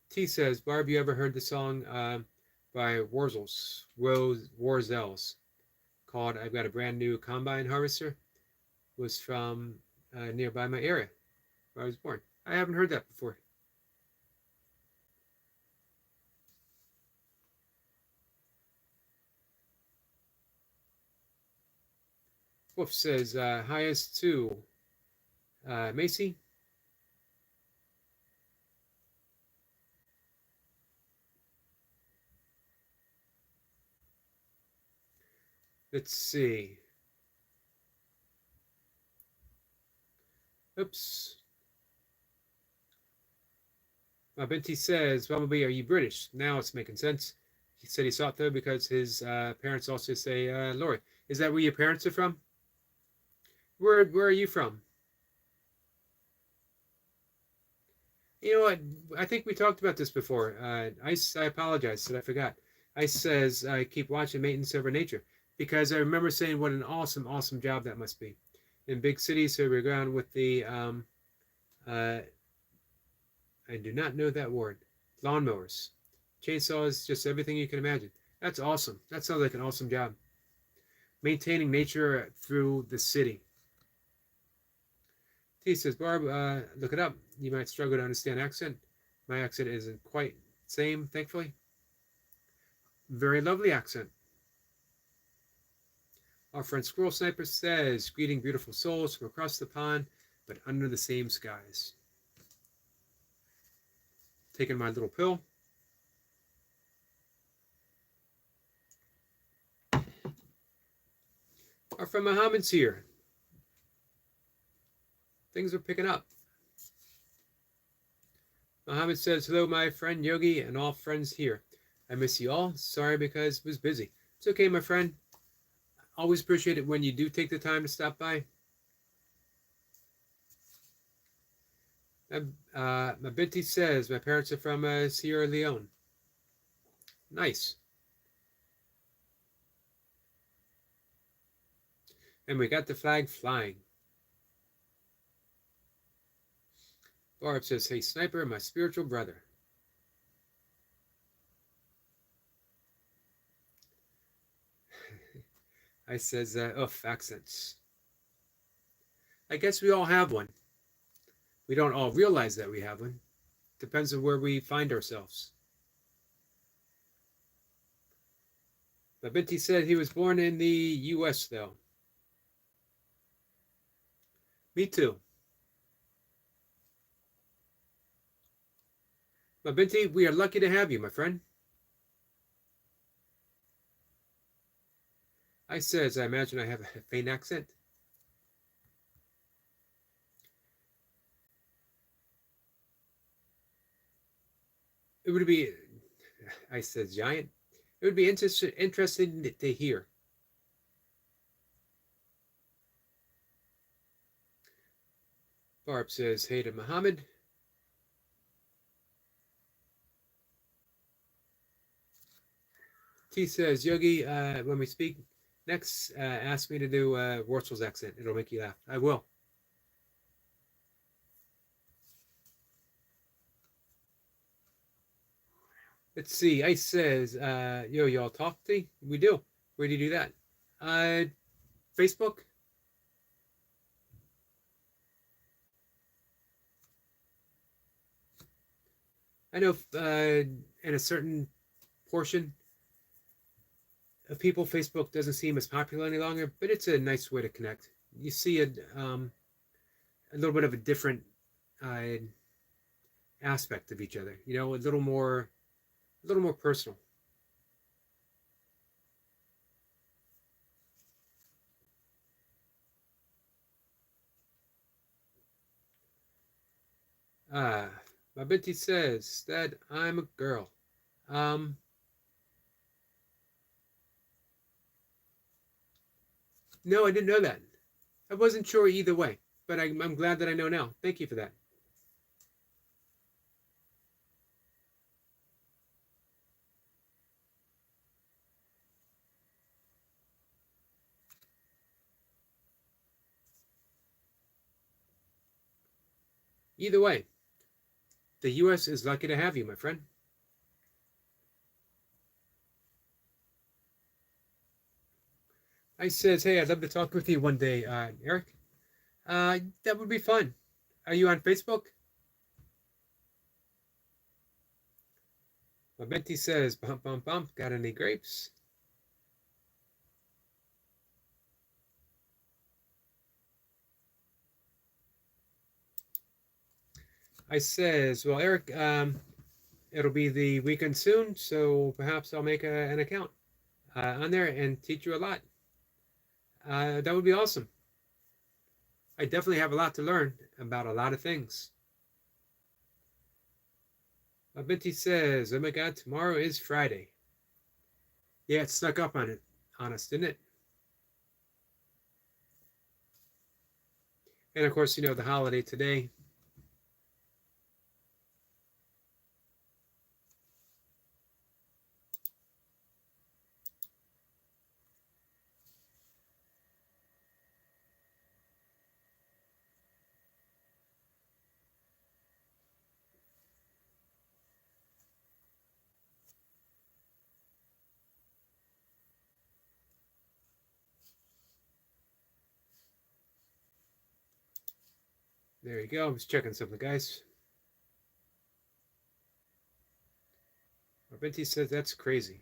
T says, Barb, you ever heard the song by Warzells called I've Got a Brand New Combine Harvester? Was from nearby my area where I was born. I haven't heard that before. Wolf says, highest to Macy. Let's see. Oops. Binti says, Bumblebee, are you British? Now it's making sense. He said he thought though because his parents also say Lori. Is that where your parents are from? Where are you from? You know what? I think we talked about this before. Ice, I apologize that I forgot. Ice says I keep watching Maintenance Over Nature because I remember saying what an awesome, awesome job that must be. In big cities, so we're going with the I do not know that word. Lawnmowers, chainsaws, just everything you can imagine. That's awesome. That sounds like an awesome job. Maintaining nature through the city. T says, Barb, look it up. You might struggle to understand accent. My accent isn't quite the same, thankfully. Very lovely accent. Our friend Squirrel Sniper says, greeting beautiful souls from across the pond, but under the same skies. Taking my little pill. Our friend Muhammad's here. Things are picking up. Muhammad says, hello, my friend Yogi and all friends here. I miss you all. Sorry because it was busy. It's okay, my friend. Always appreciate it when you do take the time to stop by. Mabinti says, my parents are from Sierra Leone. Nice. And we got the flag flying. Barb says, hey, Sniper, my spiritual brother. I says, accents. I guess we all have one. We don't all realize that we have one. Depends on where we find ourselves. Babinti said he was born in the U.S., though. Me too. Babinti, we are lucky to have you, my friend. I says, I imagine I have a faint accent. it would be, I said giant. It would be interesting to hear. Barb says, hey to Muhammad. T says, Yogi, when we speak next, ask me to do Wurzels accent. It'll make you laugh. I will. Let's see. Ice says, yo, y'all talk to me? We do. Where do you do that? Facebook? I know in a certain portion of people, Facebook doesn't seem as popular any longer, but it's a nice way to connect. You see a little bit of a different uh, aspect of each other. You know, a little more personal. My Binti says that I'm a girl. Um, no, I didn't know that. I wasn't sure either way, but I'm glad that I know now. Thank you for that. Either way, the U.S. is lucky to have you, my friend. I says, hey, I'd love to talk with you one day, Eric. That would be fun. Are you on Facebook? My Binti says, bump, bump, bump. Got any grapes? I says, well, Eric, it'll be the weekend soon, so perhaps I'll make an account on there and teach you a lot. That would be awesome. I definitely have a lot to learn about a lot of things. Binti says, oh my God, tomorrow is Friday. Yeah, it snuck up on us, didn't it? And of course, you know, the holiday today. There you go. I was checking something, guys. Binti says that's crazy.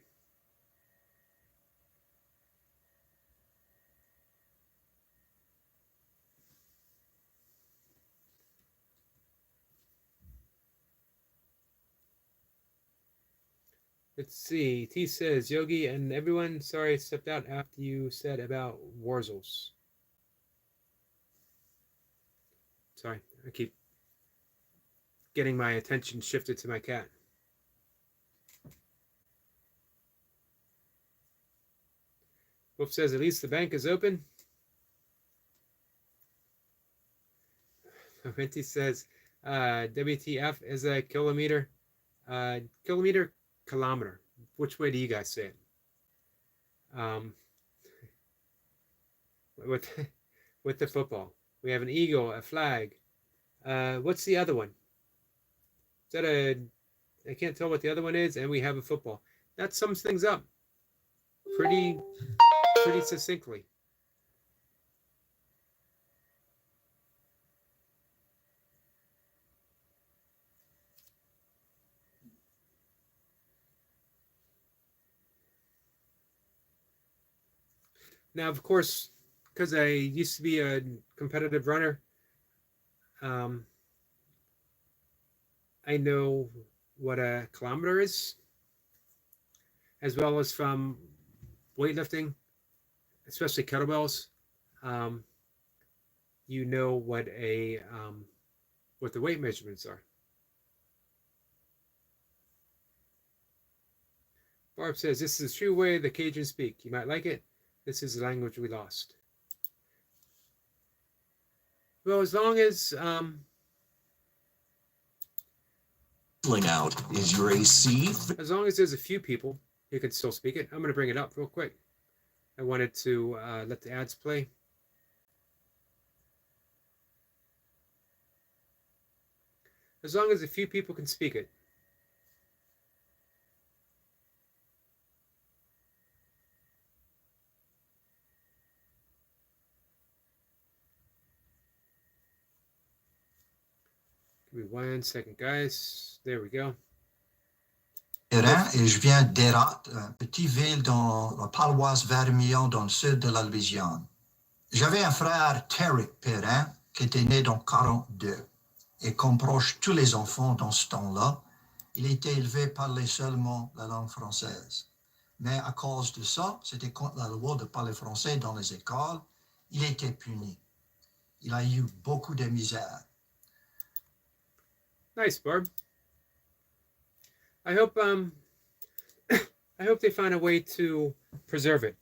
Let's see. T says, Yogi and everyone, sorry I stepped out after you said about Wurzels. Sorry, I keep getting my attention shifted to my cat. Wolf says, at least the bank is open. Minty says, WTF is a kilometer. Kilometer. Which way do you guys say it? With with the football, we have an eagle, a flag. What's the other one? Is that a? I can't tell what the other one is, and we have a football. That sums things up pretty succinctly. Now, of course, because I used to be a competitive runner, um, I know what a kilometer is, as well as from weightlifting, especially kettlebells. Um, you know what the weight measurements are. Barb says, this is the true way the Cajuns speak. You might like it. This is the language we lost. Well, as long as out is your AC. As long as there's a few people, you can still speak it. I'm going to bring it up real quick. I wanted to let the ads play. As long as a few people can speak it. Give me 1 second, guys. There we go. Et je viens d'Herat, une petite ville dans la paroisse Vermillon, dans le sud de la Louisiane. J'avais un frère, Terry Perrin, qui était né dans 42. Et comme proche tous les enfants dans ce temps-là, il était élevé parler seulement la langue française. Mais à cause de ça, c'était contre la loi de parler français dans les écoles, il était puni. Il a eu beaucoup de misère. Nice, Barb. I hope I hope they find a way to preserve it.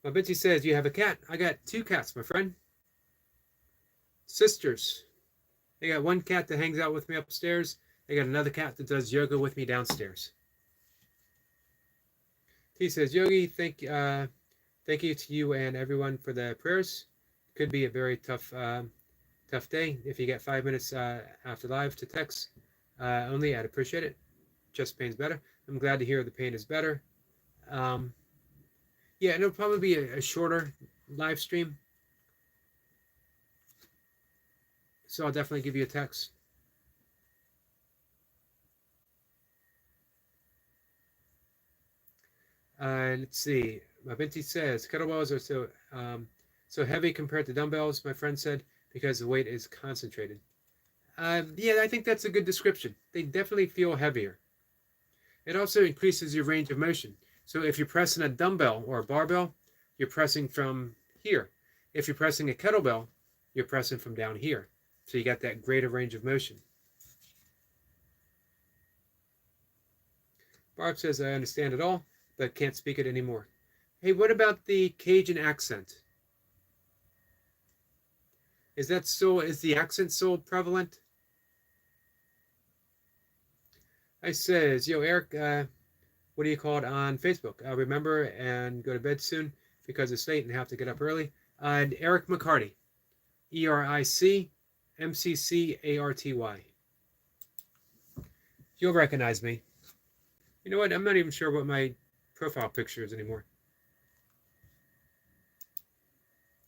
Mabinti says, you have a cat? I got 2 cats, my friend. Sisters. I got 1 cat that hangs out with me upstairs. I got another cat that does yoga with me downstairs. He says, Yogi, thank you to you and everyone for the prayers. Could be a very tough day. If you get 5 minutes after live to text only, I'd appreciate it. Chest pain's better. I'm glad to hear the pain is better. Yeah, it'll probably be a shorter live stream. So I'll definitely give you a text. Let's see. Mabinti says, kettlebells are so heavy compared to dumbbells, my friend said, because the weight is concentrated. Yeah, I think that's a good description. They definitely feel heavier. It also increases your range of motion. So if you're pressing a dumbbell or a barbell, you're pressing from here. If you're pressing a kettlebell, you're pressing from down here. So you got that greater range of motion. Barb says, I understand it all, but can't speak it anymore. Hey, what about the Cajun accent? Is the accent still prevalent? I says, yo, Eric, what do you call it on Facebook? Remember and go to bed soon because it's late and have to get up early. Eric McCarty, EricMcCarty. You'll recognize me. You know what? I'm not even sure what my profile picture is anymore.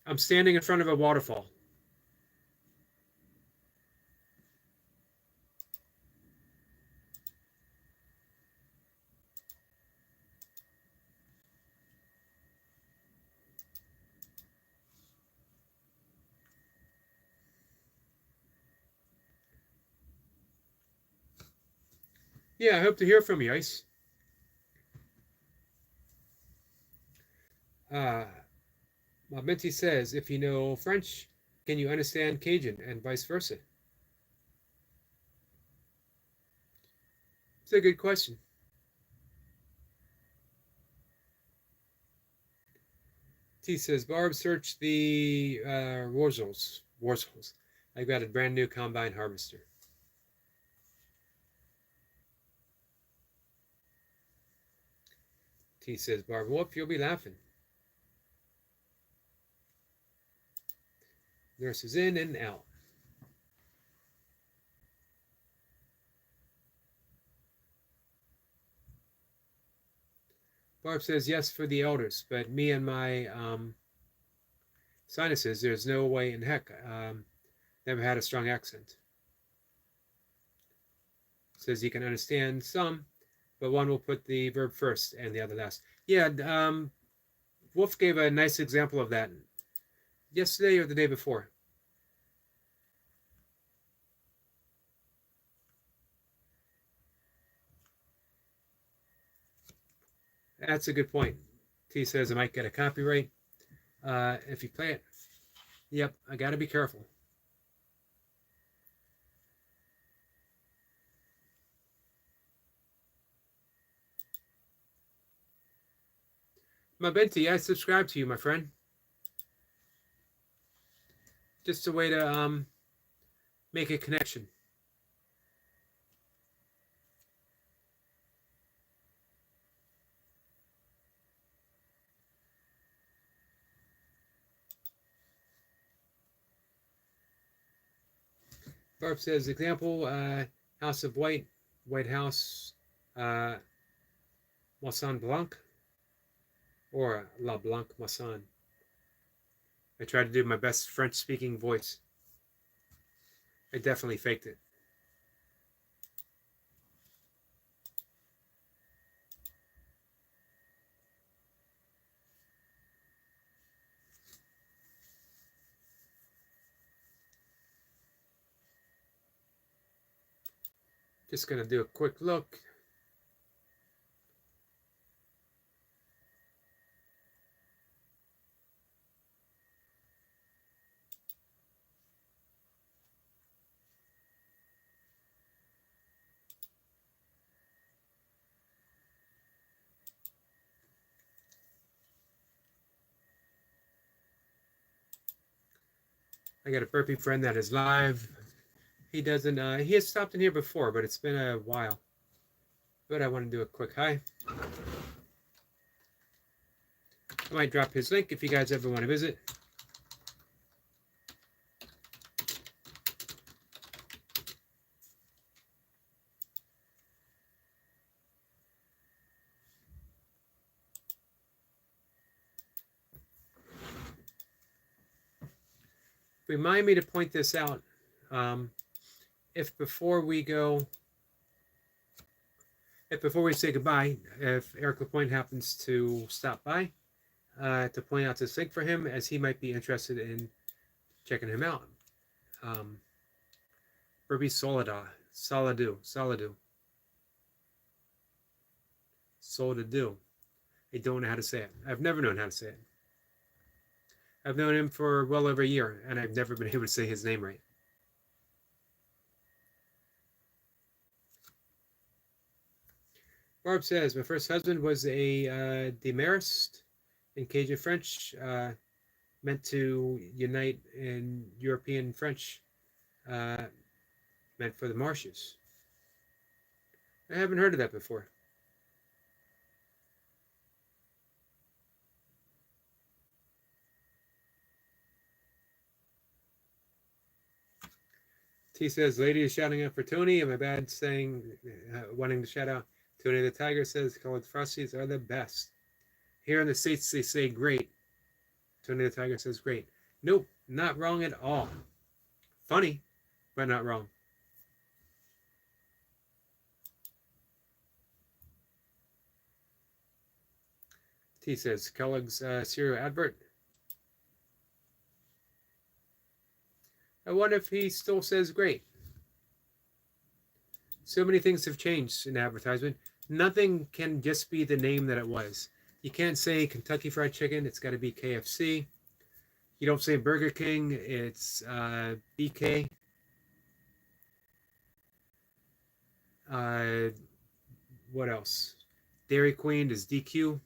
I'm standing in front of a waterfall. Yeah, I hope to hear from you, Ice. Mabinti says, if you know French, can you understand Cajun and vice versa? It's a good question. T says, Barb, search the Warzels. I got a brand new combine harvester. T says, Barb, whoop, you'll be laughing. Nurse is in and out. Barb says, yes, for the elders, but me and my sinuses, there's no way in heck. Never had a strong accent. Says you can understand some, but one will put the verb first and the other last. Yeah, Wolf gave a nice example of that yesterday or the day before. That's a good point. T says I might get a copyright if you play it. Yep, I got to be careful. Mabenti, I subscribe to you, my friend. Just a way to make a connection. Barb says, example, House of White, White House, Moisson Blanc, or La Blanc Moisson. I tried to do my best French-speaking voice. I definitely faked it. Just going to do a quick look. I got a burpee friend that is live. He doesn't, he has stopped in here before, but it's been a while. But I want to do a quick hi. I might drop his link if you guys ever want to visit. Remind me to point this out. If before we say goodbye, if Eric LaPointe happens to stop by, to point out this link for him, as he might be interested in checking him out. Burpees Solidou. I don't know how to say it. I've never known how to say it. I've known him for well over a year, and I've never been able to say his name right. Barb says, my first husband was a demarest in Cajun French, meant to unite in European French, meant for the marshes. I haven't heard of that before. T says, lady is shouting out for Tony. Am I bad saying, wanting to shout out? Tony the Tiger says, colored Frosties are the best. Here in the States, they say great. Tony the Tiger says great. Nope, not wrong at all. Funny, but not wrong. T says, Kellogg's cereal advert. I wonder if he still says great. So many things have changed in advertisement. Nothing can just be the name that it was. You can't say Kentucky Fried Chicken. It's got to be KFC. You don't say Burger King. It's BK. What else? Dairy Queen is DQ.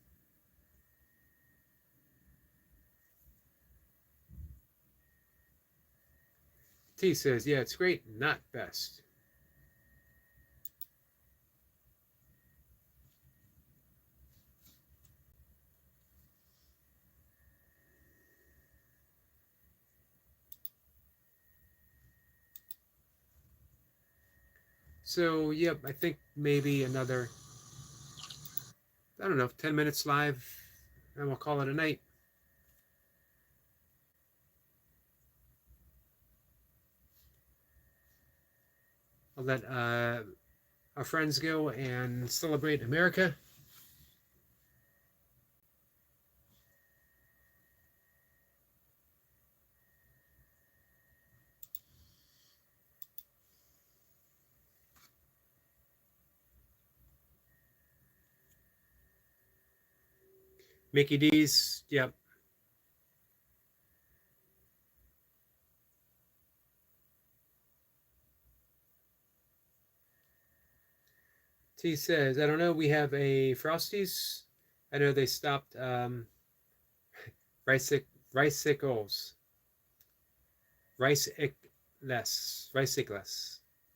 T says, yeah, it's great, not best. So, yep, I think maybe another, I don't know, 10 minutes live, and we'll call it a night. I'll let our friends go and celebrate America. Mickey D's, yep. T says, I don't know, we have a Frosties I know they stopped rice rice-ickles,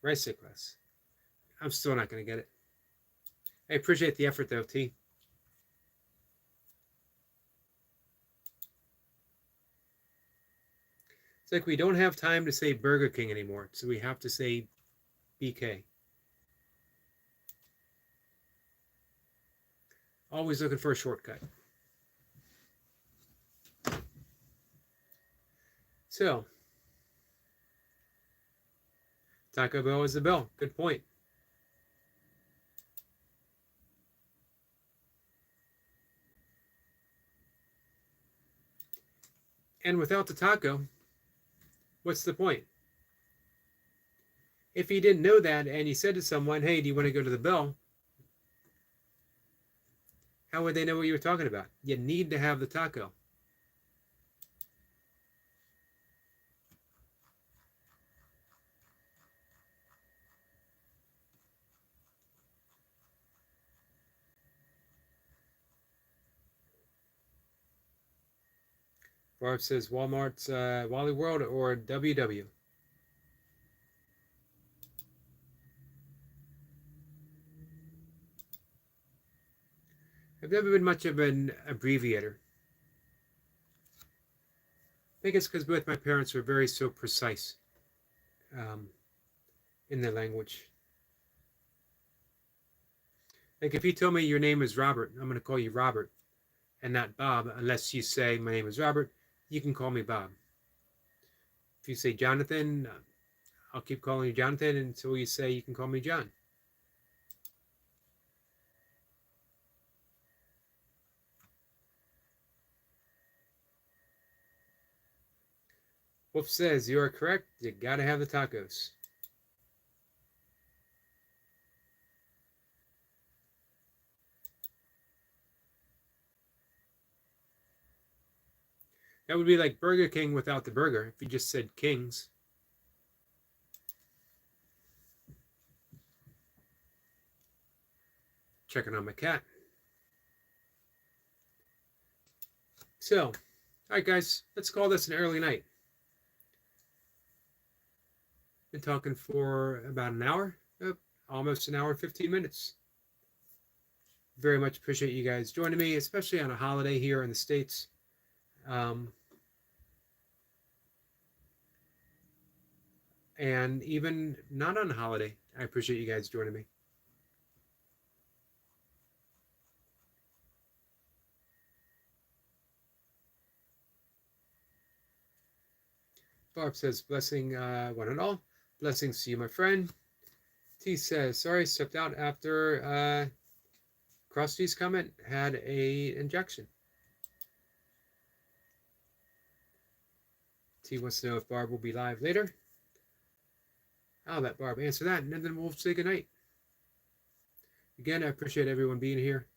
rice-ickless. I'm still not going to get it. I appreciate the effort though, T. It's like we don't have time to say Burger King anymore, so we have to say BK. Always looking for a shortcut. So, Taco Bell is the bell. Good point. And without the taco, what's the point? If you didn't know that and you said to someone, hey, do you want to go to the bell? How would they know what you were talking about? You need to have the taco. Barb says Walmart's Wally World or WW. I've never been much of an abbreviator. I think it's because both my parents were very so precise in their language. Like if you tell me your name is Robert, I'm going to call you Robert and not Bob unless you say my name is Robert. You can call me Bob. If you say Jonathan, I'll keep calling you Jonathan until you say you can call me John. Wolf says, you are correct. You gotta have the tacos. That would be like Burger King without the burger if you just said Kings. Checking on my cat. So, all right, guys, let's call this an early night. Been talking for about an hour, almost an hour, 15 minutes. Very much appreciate you guys joining me, especially on a holiday here in the States. And even not on a holiday, I appreciate you guys joining me. Barb says, blessing one and all. Blessings to you, my friend. T says, sorry, stepped out after Krusty's comment, had a injection. T wants to know if Barb will be live later. I'll let Barb answer that, and then we'll say goodnight. Again, I appreciate everyone being here.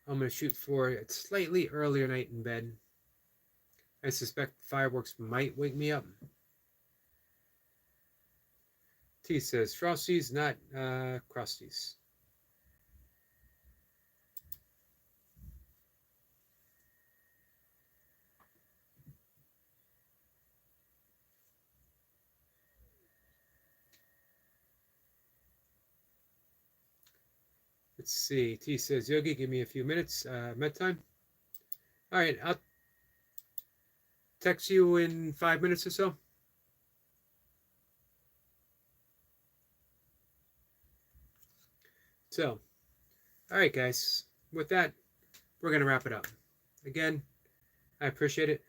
I'm going to shoot for a slightly earlier night in bed. I suspect fireworks might wake me up. T says, Frosties, not Krusties. Let's see. T says, Yogi, give me a few minutes. Med time. All right, I'll text you in 5 minutes or so. So, all right, guys. With that, we're going to wrap it up. Again, I appreciate it.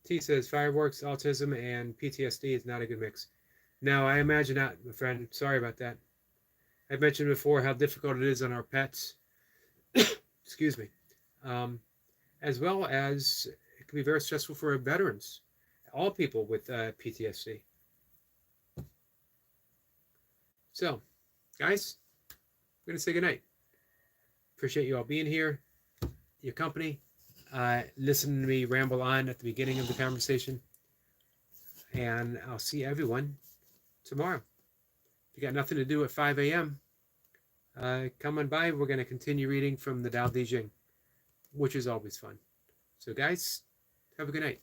T says, fireworks, autism, and PTSD is not a good mix. No, I imagine not, my friend. Sorry about that. I've mentioned before how difficult it is on our pets. Excuse me. As well as it can be very stressful for veterans, all people with PTSD. So, guys, I'm going to say goodnight. Appreciate you all being here, your company. listening to me ramble on at the beginning of the conversation. And I'll see everyone tomorrow. If you got nothing to do at 5 a.m., come on by. We're going to continue reading from the Tao Te Ching, which is always fun. So, guys, have a good night.